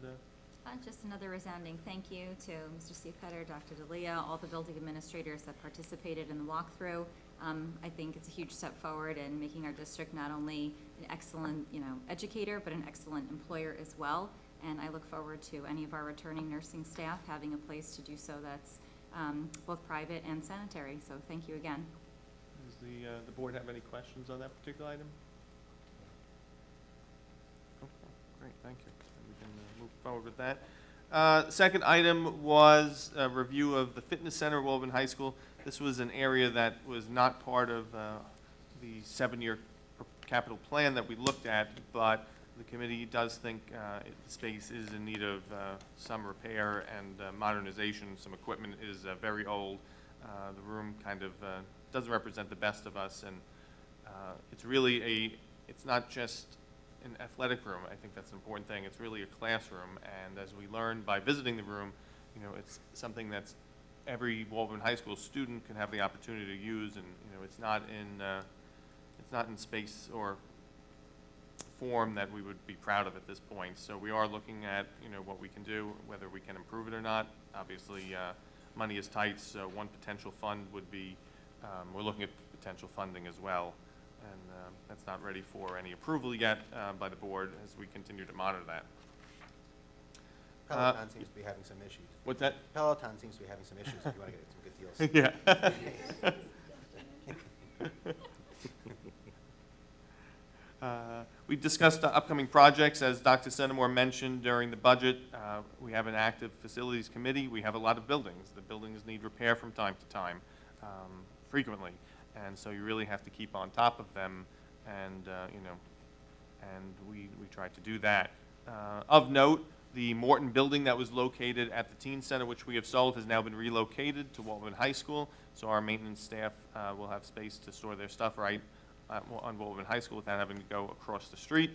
Just another resounding thank you to Mr. Seepetter, Dr. D'Elia, all the building administrators that participated in the walkthrough. I think it's a huge step forward in making our district not only an excellent, educator, but an excellent employer as well. And I look forward to any of our returning nursing staff having a place to do so that's both private and sanitary. So thank you again.
Does the board have any questions on that particular item? Okay, great, thank you. We can move forward with that. Second item was a review of the fitness center at Woburn High School. This was an area that was not part of the 7-year capital plan that we looked at, but the committee does think the space is in need of some repair and modernization. Some equipment is very old. The room kind of doesn't represent the best of us, and it's really it's not just an athletic room. I think that's an important thing. It's really a classroom, and as we learned by visiting the room, it's something that's every Woburn High School student can have the opportunity to use, and it's not in space or form that we would be proud of at this point. So we are looking at what we can do, whether we can improve it or not. Obviously, money is tight, so one potential fund would be We're looking at potential funding as well, and that's not ready for any approval yet by the board as we continue to monitor that.
Peloton seems to be having some issues.
What's that?
Peloton seems to be having some issues if you want to get some good deals.
Yeah. We discussed the upcoming projects, as Dr. Centimore mentioned during the budget. We have an active facilities committee. We have a lot of buildings. The buildings need repair from time to time, frequently, and so you really have to keep on top of them, and and we try to do that. Of note, the Morton building that was located at the teen center, which we have sold, has now been relocated to Walton High School, so our maintenance staff will have space to store their stuff right on Walton High School without having to go across the street.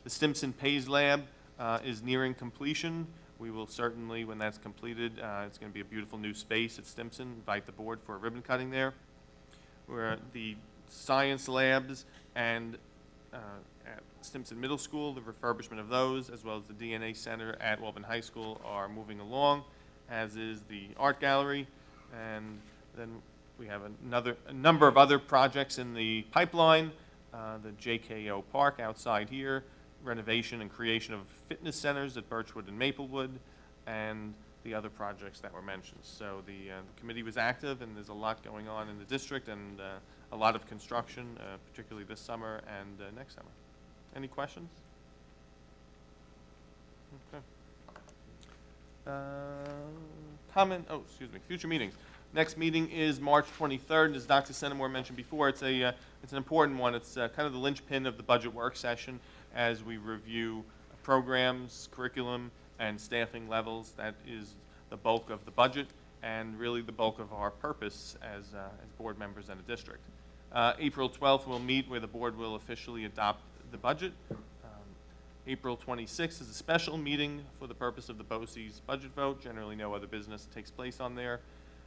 The Stimson Pays Lab is nearing completion. We will certainly, when that's completed, it's going to be a beautiful new space at Stimson. Invite the board for a ribbon cutting there. Where the science labs and at Stimson Middle School, the refurbishment of those, as well as the DNA Center at Walton High School are moving along, as is the art gallery. And then we have a number of other projects in the pipeline, the JKO Park outside here, renovation and creation of fitness centers at Birchwood and Maplewood, and the other projects that were mentioned. So the committee was active, and there's a lot going on in the district, and a lot of construction, particularly this summer and next summer. Any questions? Okay. Future meetings. Next meeting is March 23rd. As Dr. Centimore mentioned before, it's an important one. It's kind of the linchpin of the budget work session as we review programs, curriculum, and staffing levels. That is the bulk of the budget and really the bulk of our purpose as board members in a district. April 12th, we'll meet where the board will officially adopt the budget. April 26th is a special meeting for the purpose of the BOCES budget vote. Generally, no other business takes place on there.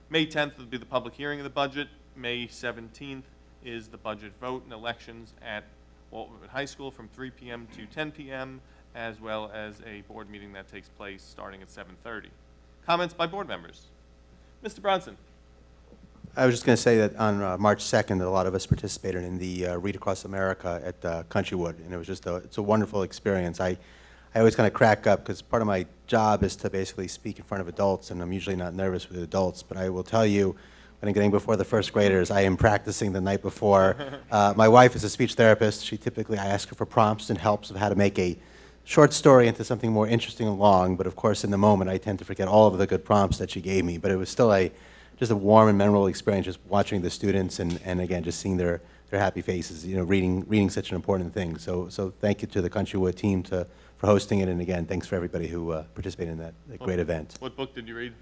May 10th will be the public hearing of the budget. May 17th is the budget vote and elections at Walton High School from 3 p.m. to 10 p.m., as well as a board meeting that takes place starting at 7:30. Comments by board members? Mr. Bronson.
I was just going to say that on March 2nd, a lot of us participated in the Read Across America at Countrywood, and it was just it's a wonderful experience. I always kind of crack up because part of my job is to basically speak in front of adults, and I'm usually not nervous with adults, but I will tell you, when I'm getting before the first graders, I am practicing the night before. My wife is a speech therapist. I ask her for prompts and helps of how to make a short story into something more interesting and long, but of course in the moment I tend to forget all of the good prompts that she gave me, but it was still just a warm and memorable experience just watching the students and again just seeing their happy faces, reading such an important thing. So thank you to the Countrywood team for hosting it, and again thanks for everybody who participated in that great event.
What book did you read?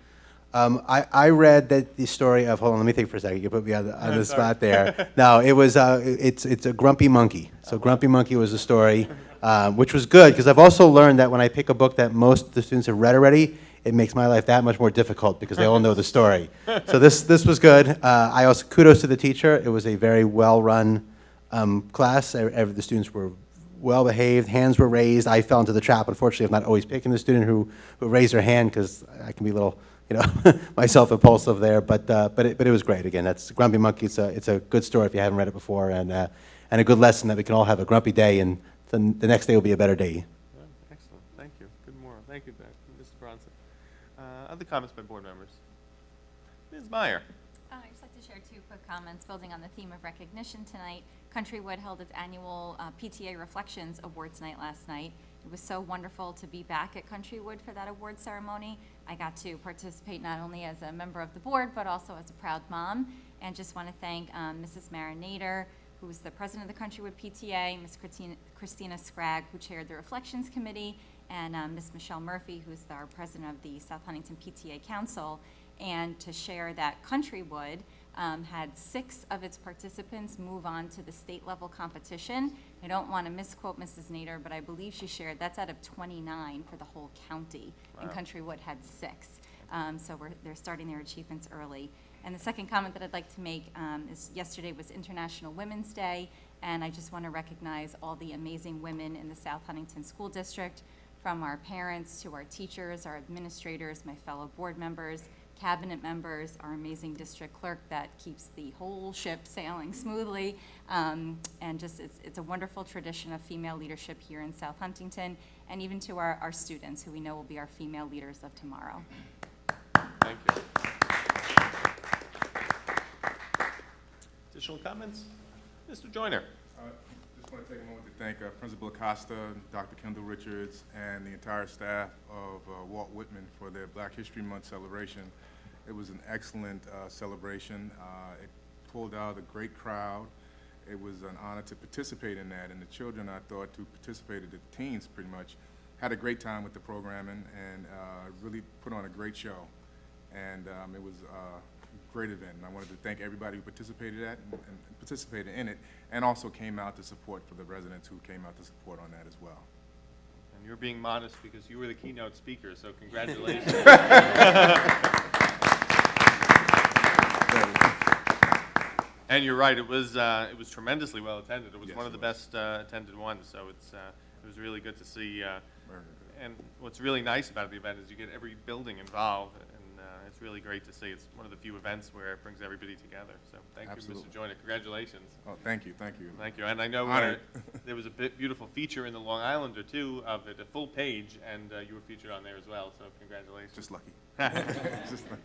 I read the story of, hold on, let me think for a second. You put me on the spot there. No, it was, it's a Grumpy Monkey. So Grumpy Monkey was the story, which was good, because I've also learned that when I pick a book that most of the students have read already, it makes my life that much more difficult because they all know the story. So this was good. I also, kudos to the teacher. It was a very well-run class. The students were well-behaved, hands were raised. I fell into the trap, unfortunately, of not always picking the student who raised their hand, because I can be a little, myself impulsive there, but it was great. Again, that's Grumpy Monkey. It's a good story if you haven't read it before, and a good lesson that we can all have a grumpy day, and the next day will be a better day.
Yeah, excellent. Thank you. Good morning. Thank you, Mr. Bronson. Other comments by board members? Ms. Meyer.
I'd just like to share two quick comments building on the theme of recognition tonight. Countrywood held its annual PTA Reflections Awards night last night. It was so wonderful to be back at Countrywood for that award ceremony. I got to participate not only as a member of the board, but also as a proud mom. And just want to thank Mrs. Marinator, who's the president of the Countrywood PTA, Ms. Christina Scragg, who chaired the Reflections Committee, and Ms. Michelle Murphy, who's our president of the South Huntington PTA Council, and to share that Countrywood had 6 of its participants move on to the state level competition. I don't want to misquote Mrs. Nader, but I believe she shared that's out of 29 for the whole county, and Countrywood had 6. So they're starting their achievements early. And the second comment that I'd like to make is yesterday was International Women's Day, and I just want to recognize all the amazing women in the South Huntington School District, from our parents to our teachers, our administrators, my fellow board members, cabinet members, our amazing district clerk that keeps the whole ship sailing smoothly. And just, it's a wonderful tradition of female leadership here in South Huntington, and even to our students, who we know will be our female leaders of tomorrow.
Thank you. Additional comments? Mr. Joyner?
Just want to take a moment to thank Principal Acosta, Dr. Kendall Richards, and the entire staff of Walt Whitman for their Black History Month celebration. It was an excellent celebration. It pulled out a great crowd. It was an honor to participate in that, and the children, I thought, who participated, the teens pretty much, had a great time with the programming and really put on a great show. And it was a great event, and I wanted to thank everybody who participated in it, and also came out to support for the residents who came out to support on that as well.
And you're being modest because you were the keynote speaker, so congratulations. And you're right, it was tremendously well attended. It was
Yes,
one of the
it was.
best attended ones, so it was really good to see. And what's really nice about the event is you get every building involved, and it's really great to see. It's one of the few events where it brings everybody together. So thank you,
Absolutely.
Mr. Joyner. Congratulations.
Oh, thank you, thank you.
Thank you. And I know
Honored.
there was a beautiful feature in the Long Islander, too, of it, a full page, and you were featured on there as well, so congratulations.
Just lucky. Just lucky.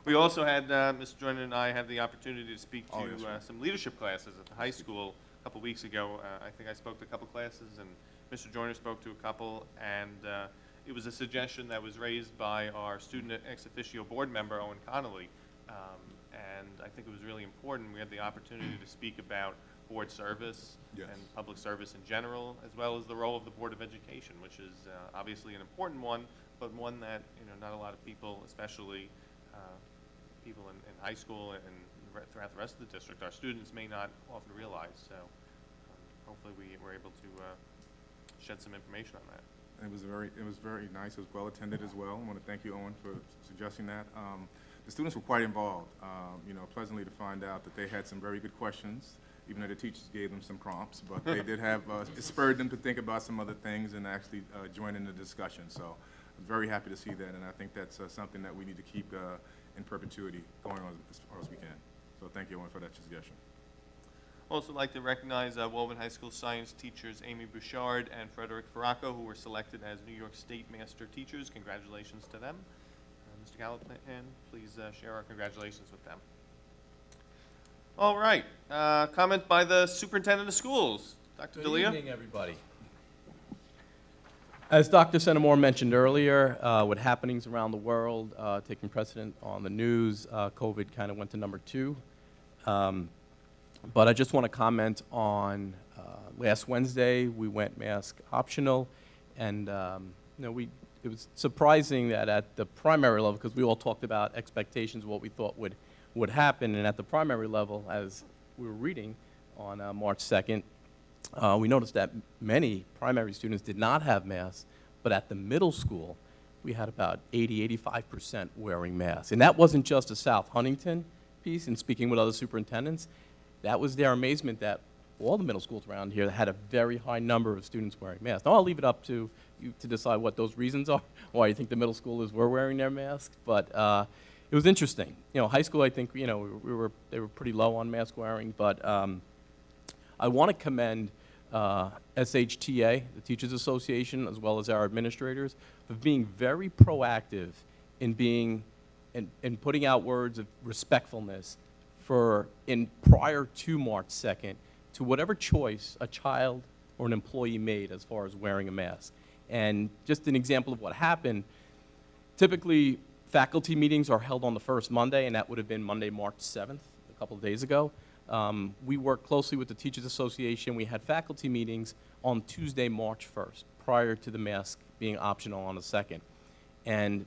We also had, Mr. Joyner and I had the opportunity to speak to
Oh, yes, sir.
some leadership classes at the high school a couple weeks ago. I think I spoke to a couple classes, and Mr. Joyner spoke to a couple, and it was a suggestion that was raised by our student ex officio board member, Owen Connolly, and I think it was really important. We had the opportunity to speak about board service
Yes.
and public service in general, as well as the role of the Board of Education, which is obviously an important one, but one that, not a lot of people, especially people in high school and throughout the rest of the district, our students may not often realize. So hopefully we were able to shed some information on that.
It was very nice. It was well attended as well. I want to thank you, Owen, for suggesting that. The students were quite involved. Pleasantly to find out that they had some very good questions, even though the teachers gave them some prompts. But they did have it spurred them to think about some other things and actually join in the discussion. So I'm very happy to see that, and I think that's something that we need to keep in perpetuity going on as far as we can. So thank you, Owen, for that suggestion.
Also like to recognize Woburn High School science teachers Amy Bouchard and Frederick Faracco, who were selected as New York State Master Teachers. Congratulations to them. Mr. Gallatin, please share our congratulations with them. All right, comment by the superintendent of schools, Dr. D'Elia.
Good evening, everybody. As Dr. Centimore mentioned earlier, with happenings around the world taking precedent on the news, COVID kind of went to number 2. But I just want to comment on last Wednesday, we went mask optional, and it was surprising that at the primary level, because we all talked about expectations of what we thought would happen, and at the primary level, as we were reading on March 2nd, we noticed that many primary students did not have masks, but at the middle school, we had about 85% wearing masks. And that wasn't just a South Huntington piece, and speaking with other superintendents, that was their amazement that all the middle schools around here had a very high number of students wearing masks. Now, I'll leave it up to you to decide what those reasons are, why you think the middle schoolers were wearing their masks, but it was interesting. High school, I think, they were pretty low on mask wearing, but I want to commend SHTA, the Teachers Association, as well as our administrators, for being very proactive in putting out words of respectfulness prior to March 2nd to whatever choice a child or an employee made as far as wearing a mask. And just an example of what happened, typically faculty meetings are held on the first Monday, and that would have been Monday, March 7th, a couple of days ago. We worked closely with the Teachers Association. We had faculty meetings on Tuesday, March 1st, prior to the mask being optional on the 2nd. And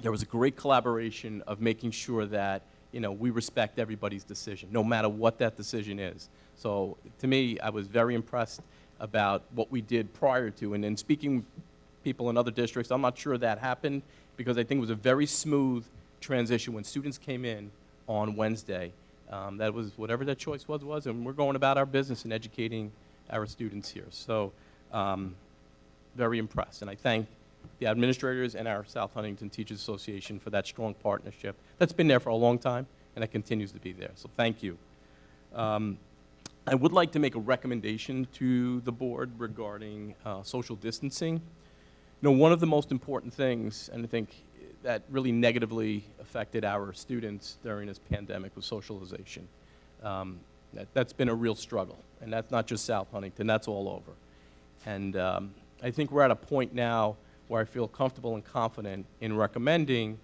there was a great collaboration of making sure that we respect everybody's decision, no matter what that decision is. So to me, I was very impressed about what we did prior to. And then speaking with people in other districts, I'm not sure that happened because I think it was a very smooth transition when students came in on Wednesday. That was whatever their choice was, and we're going about our business and educating our students here. So very impressed, and I thank the administrators and our South Huntington Teachers Association for that strong partnership that's been there for a long time, and that continues to be there. So thank you. I would like to make a recommendation to the board regarding social distancing. You know, one of the most important things, and I think that really negatively affected our students during this pandemic, was socialization. That's been a real struggle, and that's not just South Huntington, that's all over. And I think we're at a point now where I feel comfortable and confident in recommending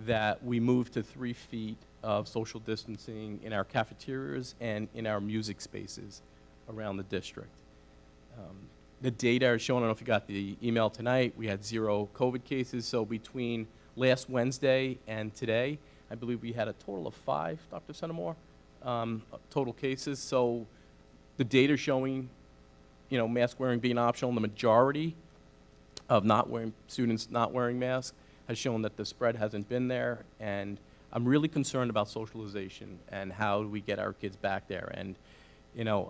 that we move to 3 feet of social distancing in our cafeterias and in our music spaces around the district. The data is showing, I don't know if you got the email tonight, we had 0 COVID cases, so between last Wednesday and today, I believe we had a total of 5, Dr. Centimore, total cases. So the data showing, you know, mask wearing being optional, the majority of students not wearing masks has shown that the spread hasn't been there, and I'm really concerned about socialization and how do we get our kids back there. And, you know,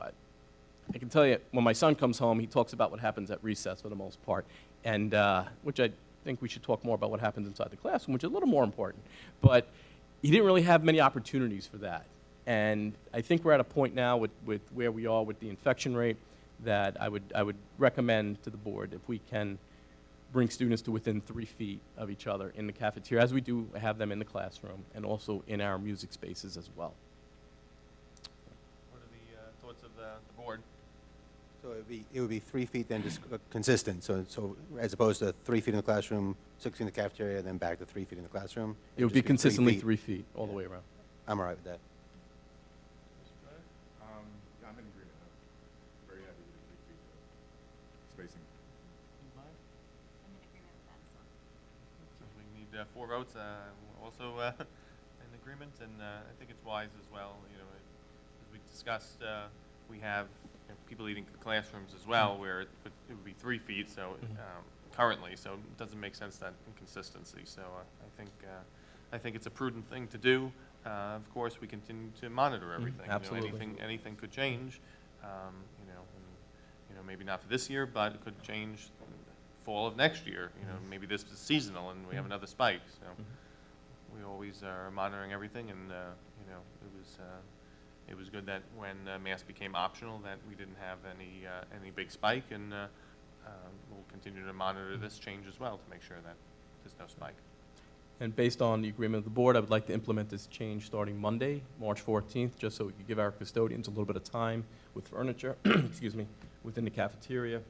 I can tell you, when my son comes home, he talks about what happens at recess for the most part, and which I think we should talk more about what happens inside the classroom, which is a little more important. But he didn't really have many opportunities for that. And I think we're at a point now with where we are with the infection rate that I would recommend to the board if we can bring students to within 3 feet of each other in the cafeteria, as we do have them in the classroom, and also in our music spaces as well.
What are the thoughts of the board?
So it would be 3 feet then just consistent, so as opposed to 3 feet in the classroom, 6 feet in the cafeteria, then back to 3 feet in the classroom?
It would be consistently 3 feet all the way around.
I'm all right with that.
I'm in agreement. I'm very happy with the 3 feet spacing.
I'm in agreement with that as well.
So we need 4 votes, also in agreement, and I think it's wise as well. You know, as we discussed, we have people eating in classrooms as well, where it would be 3 feet. So currently, so it doesn't make sense that inconsistency. So I think it's a prudent thing to do. Of course, we continue to monitor everything.
Absolutely.
You know, anything could change. You know, and, you know, maybe not for this year, but it could change fall of next year. You know, maybe this is seasonal and we have another spike. So we always are monitoring everything, and you know, it was good that when masks became optional, that we didn't have any big spike, and we'll continue to monitor this change as well to make sure that there's no spike.
And based on the agreement of the board, I would like to implement this change starting Monday, March 14th, just so we can give our custodians a little bit of time with furniture, excuse me, within the cafeteria.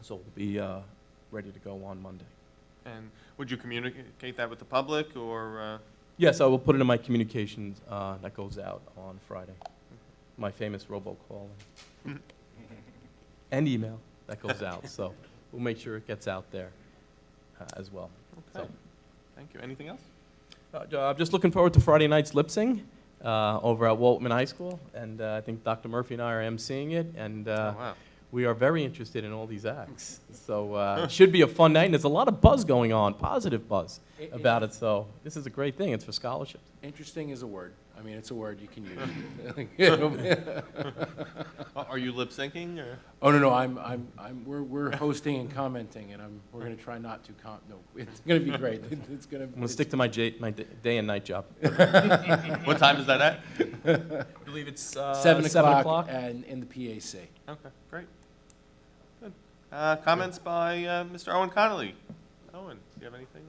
So we'll be ready to go on Monday.
And would you communicate that with the public, or?
Yes, I will put it in my communications that goes out on Friday. My famous robocall and email that goes out. So we'll make sure it gets out there as well.
Okay.
So.
Thank you. Anything else?
I'm just looking forward to Friday night's lip sync over at Walt Whitman High School, and I think Dr. Murphy and I are emceeing it, and
Oh, wow.
we are very interested in all these acts. So it should be a fun night, and there's a lot of buzz going on, positive buzz about it. So this is a great thing. It's for scholarships.
Interesting is a word. I mean, it's a word you can use.
Are you lip syncing, or?
Oh, no, we're hosting and commenting, and we're gonna try not to no, it's gonna be great. It's gonna.
I'm gonna stick to my day and night job.
What time is that at?
I believe it's
7 o'clock and in the PAC.
Okay, great. Good. Comments by Mr. Owen Connolly. Owen, do you have anything?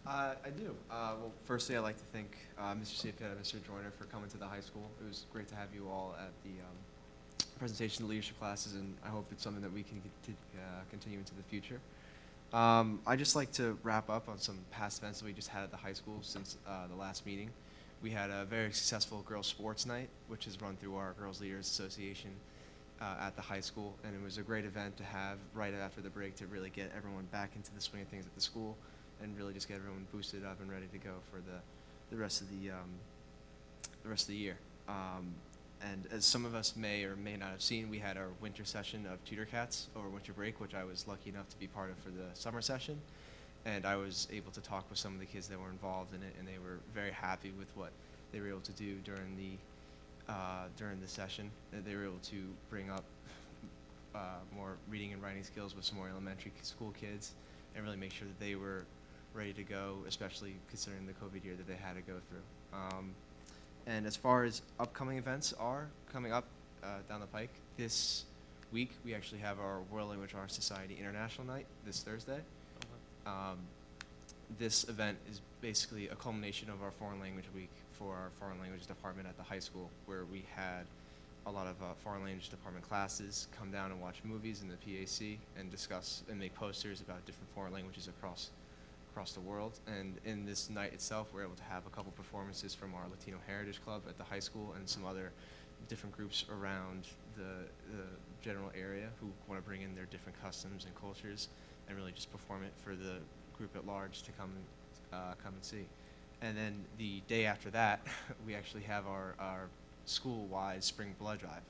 I do. Well, firstly, I'd like to thank Mr. Cepeda and Mr. Joyner for coming to the high school. It was great to have you all at the presentation of leadership classes, and I hope it's something that we can continue into the future. I'd just like to wrap up on some past events that we just had at the high school since the last meeting. We had a very successful girls' sports night, which is run through our Girls Leaders Association at the high school, and it was a great event to have right after the break to really get everyone back into the swing of things at the school, and really just get everyone boosted up and ready to go for the rest of the year. And as some of us may or may not have seen, we had our winter session of Tutor Cats over winter break, which I was lucky enough to be part of for the summer session. And I was able to talk with some of the kids that were involved in it, and they were very happy with what they were able to do during the session. They were able to bring up more reading and writing skills with some more elementary school kids. and really make sure that they were ready to go, especially considering the COVID year that they had to go through. And as far as upcoming events are coming up down the pike, this week we actually have our World Language Arts Society International Night this Thursday. This event is basically a culmination of our Foreign Language Week for our Foreign Language Department at the high school, where we had a lot of Foreign Language Department classes come down and watch movies in the PAC and discuss and make posters about different foreign languages across the world. And in this night itself, we're able to have a couple performances from our Latino Heritage Club at the high school and some other different groups around the general area who want to bring in their different customs and cultures and really just perform it for the group at large to come and see. And then the day after that, we actually have our school-wide spring blood drive,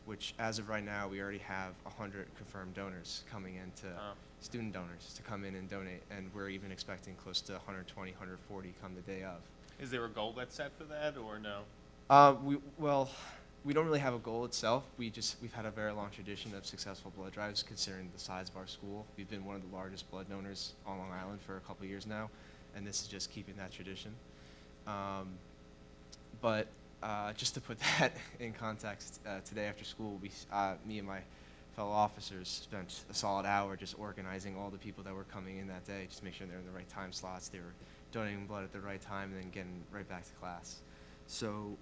which as of right now, we already have 100 confirmed donors coming in to student donors to come in and donate, and we're even expecting close to 120, 140 come the day of.
Is there a goal that's set for that, or no?
We don't really have a goal itself. We've had a very long tradition of successful blood drives considering the size of our school. We've been one of the largest blood donors on Long Island for a couple of years now, and this is just keeping that tradition. But just to put that in context, today after school, me and my fellow officers spent a solid hour just organizing all the people that were coming in that day, just to make sure they're in the right time slots, they were donating blood at the right time, and then getting right back to class. So,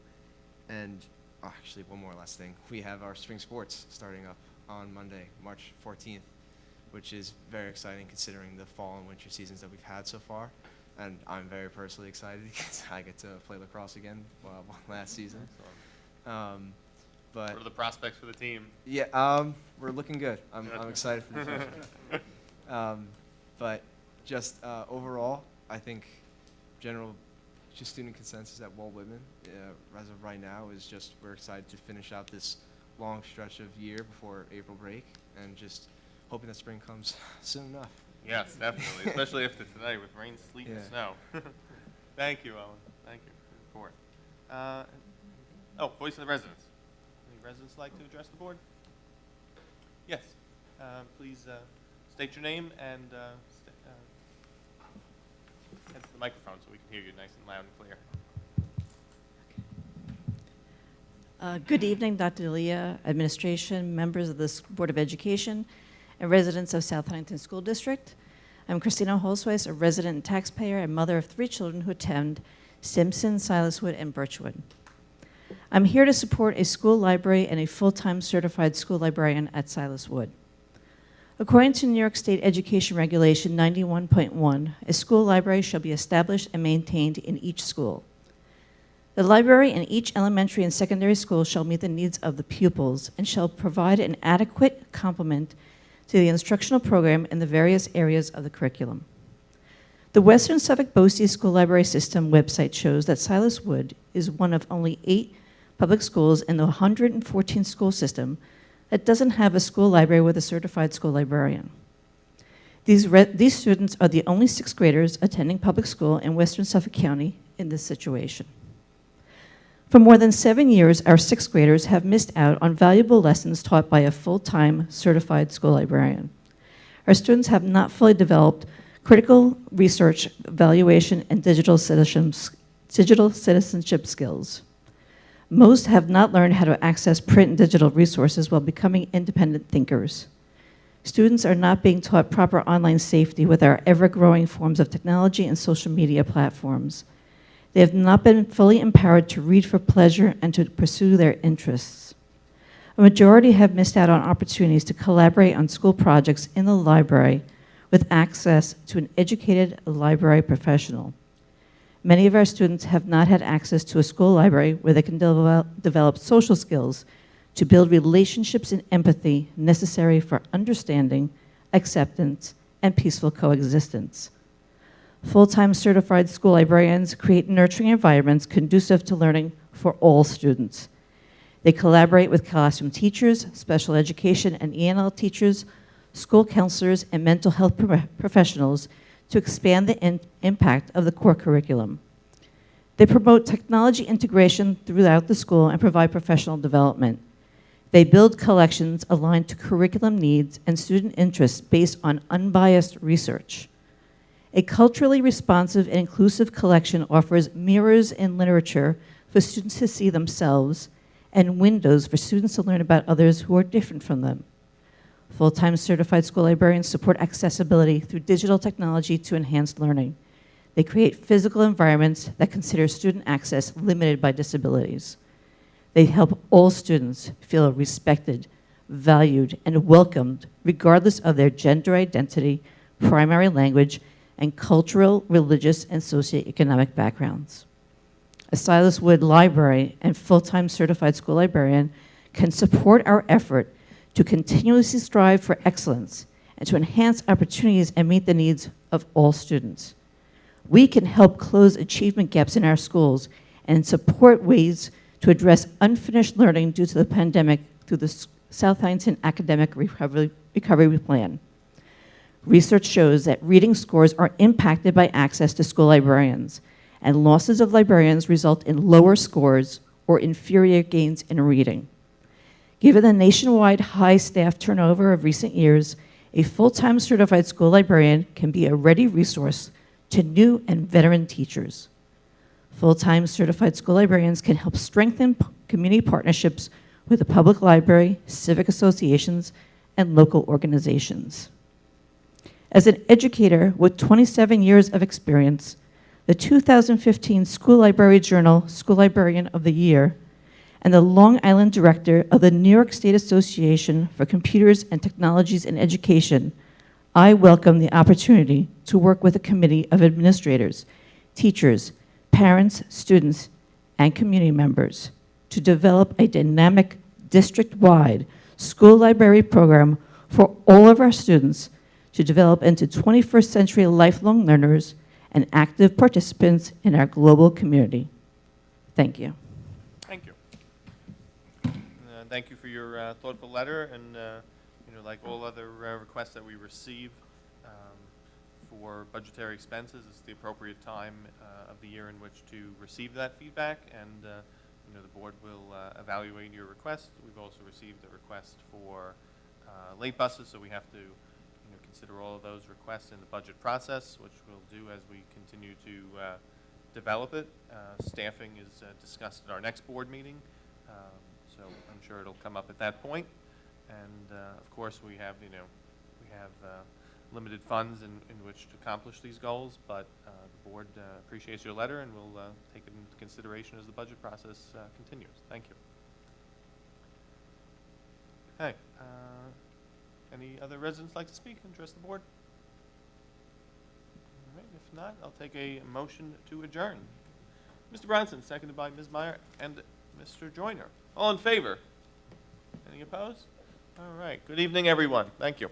and actually one more last thing, we have our spring sports starting up on Monday, March 14th, which is very exciting considering the fall and winter seasons that we've had so far. And I'm very personally excited because I get to play lacrosse again, last season. But
What are the prospects for the team?
yeah, we're looking good. I'm excited for the future. But just overall, I think general just student consensus at Walt Whitman as of right now is just we're excited to finish out this long stretch of year before April break and just hoping that spring comes soon enough.
Yes, definitely, especially after tonight with rain, sleet, and snow. Thank you, Owen. Thank you for the report. Voice of the residents. Any residents like to address the board? Yes. Please state your name and head to the microphone so we can hear you nice and loud and clear.
Good evening, Dr. D'Elia, administration, members of this Board of Education, and residents of South Huntington School District. I'm Christina Holzweiss, a resident and taxpayer and mother of 3 children who attend Simpson, Silaswood, and Birchwood. I'm here to support a school library and a full-time certified school librarian at Silaswood. According to New York State Education Regulation 91.1, a school library shall be established and maintained in each school. The library in each elementary and secondary school shall meet the needs of the pupils and shall provide an adequate complement to the instructional program in the various areas of the curriculum. The Western Suffolk BOCES School Library System website shows that Silaswood is one of only 8 public schools in the 114 school system that doesn't have a school library with a certified school librarian. These students are the only 6th graders attending public school in Western Suffolk County in this situation. For more than 7 years, our 6th graders have missed out on valuable lessons taught by a full-time certified school librarian. Our students have not fully developed critical research, evaluation, and digital citizenship skills. Most have not learned how to access print and digital resources while becoming independent thinkers. Students are not being taught proper online safety with our ever-growing forms of technology and social media platforms. They have not been fully empowered to read for pleasure and to pursue their interests. A majority have missed out on opportunities to collaborate on school projects in the library with access to an educated library professional. Many of our students have not had access to a school library where they can develop social skills to build relationships and empathy necessary for understanding, acceptance, and peaceful coexistence. Full-time certified school librarians create nurturing environments conducive to learning for all students. They collaborate with classroom teachers, special education and ENL teachers, school counselors, and mental health professionals to expand the impact of the core curriculum. They promote technology integration throughout the school and provide professional development. They build collections aligned to curriculum needs and student interests based on unbiased research. A culturally responsive and inclusive collection offers mirrors in literature for students to see themselves and windows for students to learn about others who are different from them. Full-time certified school librarians support accessibility through digital technology to enhance learning. They create physical environments that consider student access limited by disabilities. They help all students feel respected, valued, and welcomed regardless of their gender identity, primary language, and cultural, religious, and socioeconomic backgrounds. A Silas Wood library and full-time certified school librarian can support our effort to continuously strive for excellence and to enhance opportunities and meet the needs of all students. We can help close achievement gaps in our schools and support ways to address unfinished learning due to the pandemic through the South Huntington Academic Recovery Plan. Research shows that reading scores are impacted by access to school librarians, and losses of librarians result in lower scores or inferior gains in reading. Given the nationwide high staff turnover of recent years, a full-time certified school librarian can be a ready resource to new and veteran teachers. Full-time certified school librarians can help strengthen community partnerships with the public library, civic associations, and local organizations. As an educator with 27 years of experience, the 2015 School Library Journal School Librarian of the Year, and the Long Island director of the New York State Association for Computers and Technologies in Education, I welcome the opportunity to work with a committee of administrators, teachers, parents, students, and community members to develop a dynamic district-wide school library program for all of our students to develop into 21st century lifelong learners and active participants in our global community. Thank you.
Thank you. Thank you for your thoughtful letter, and like all other requests that we receive for budgetary expenses, it's the appropriate time of the year in which to receive that feedback, and the board will evaluate your request. We've also received a request for late buses, so we have to consider all of those requests in the budget process, which we'll do as we continue to develop it. Staffing is discussed at our next board meeting, so I'm sure it'll come up at that point. And of course, we have limited funds in which to accomplish these goals, but the board appreciates your letter, and we'll take it into consideration as the budget process continues. Thank you. Okay. Any other residents like to speak and address the board? All right, if not, I'll take a motion to adjourn. Mr. Bronson, seconded by Ms. Meyer and Mr. Joyner. All in favor? Any opposed? All right. Good evening, everyone. Thank you.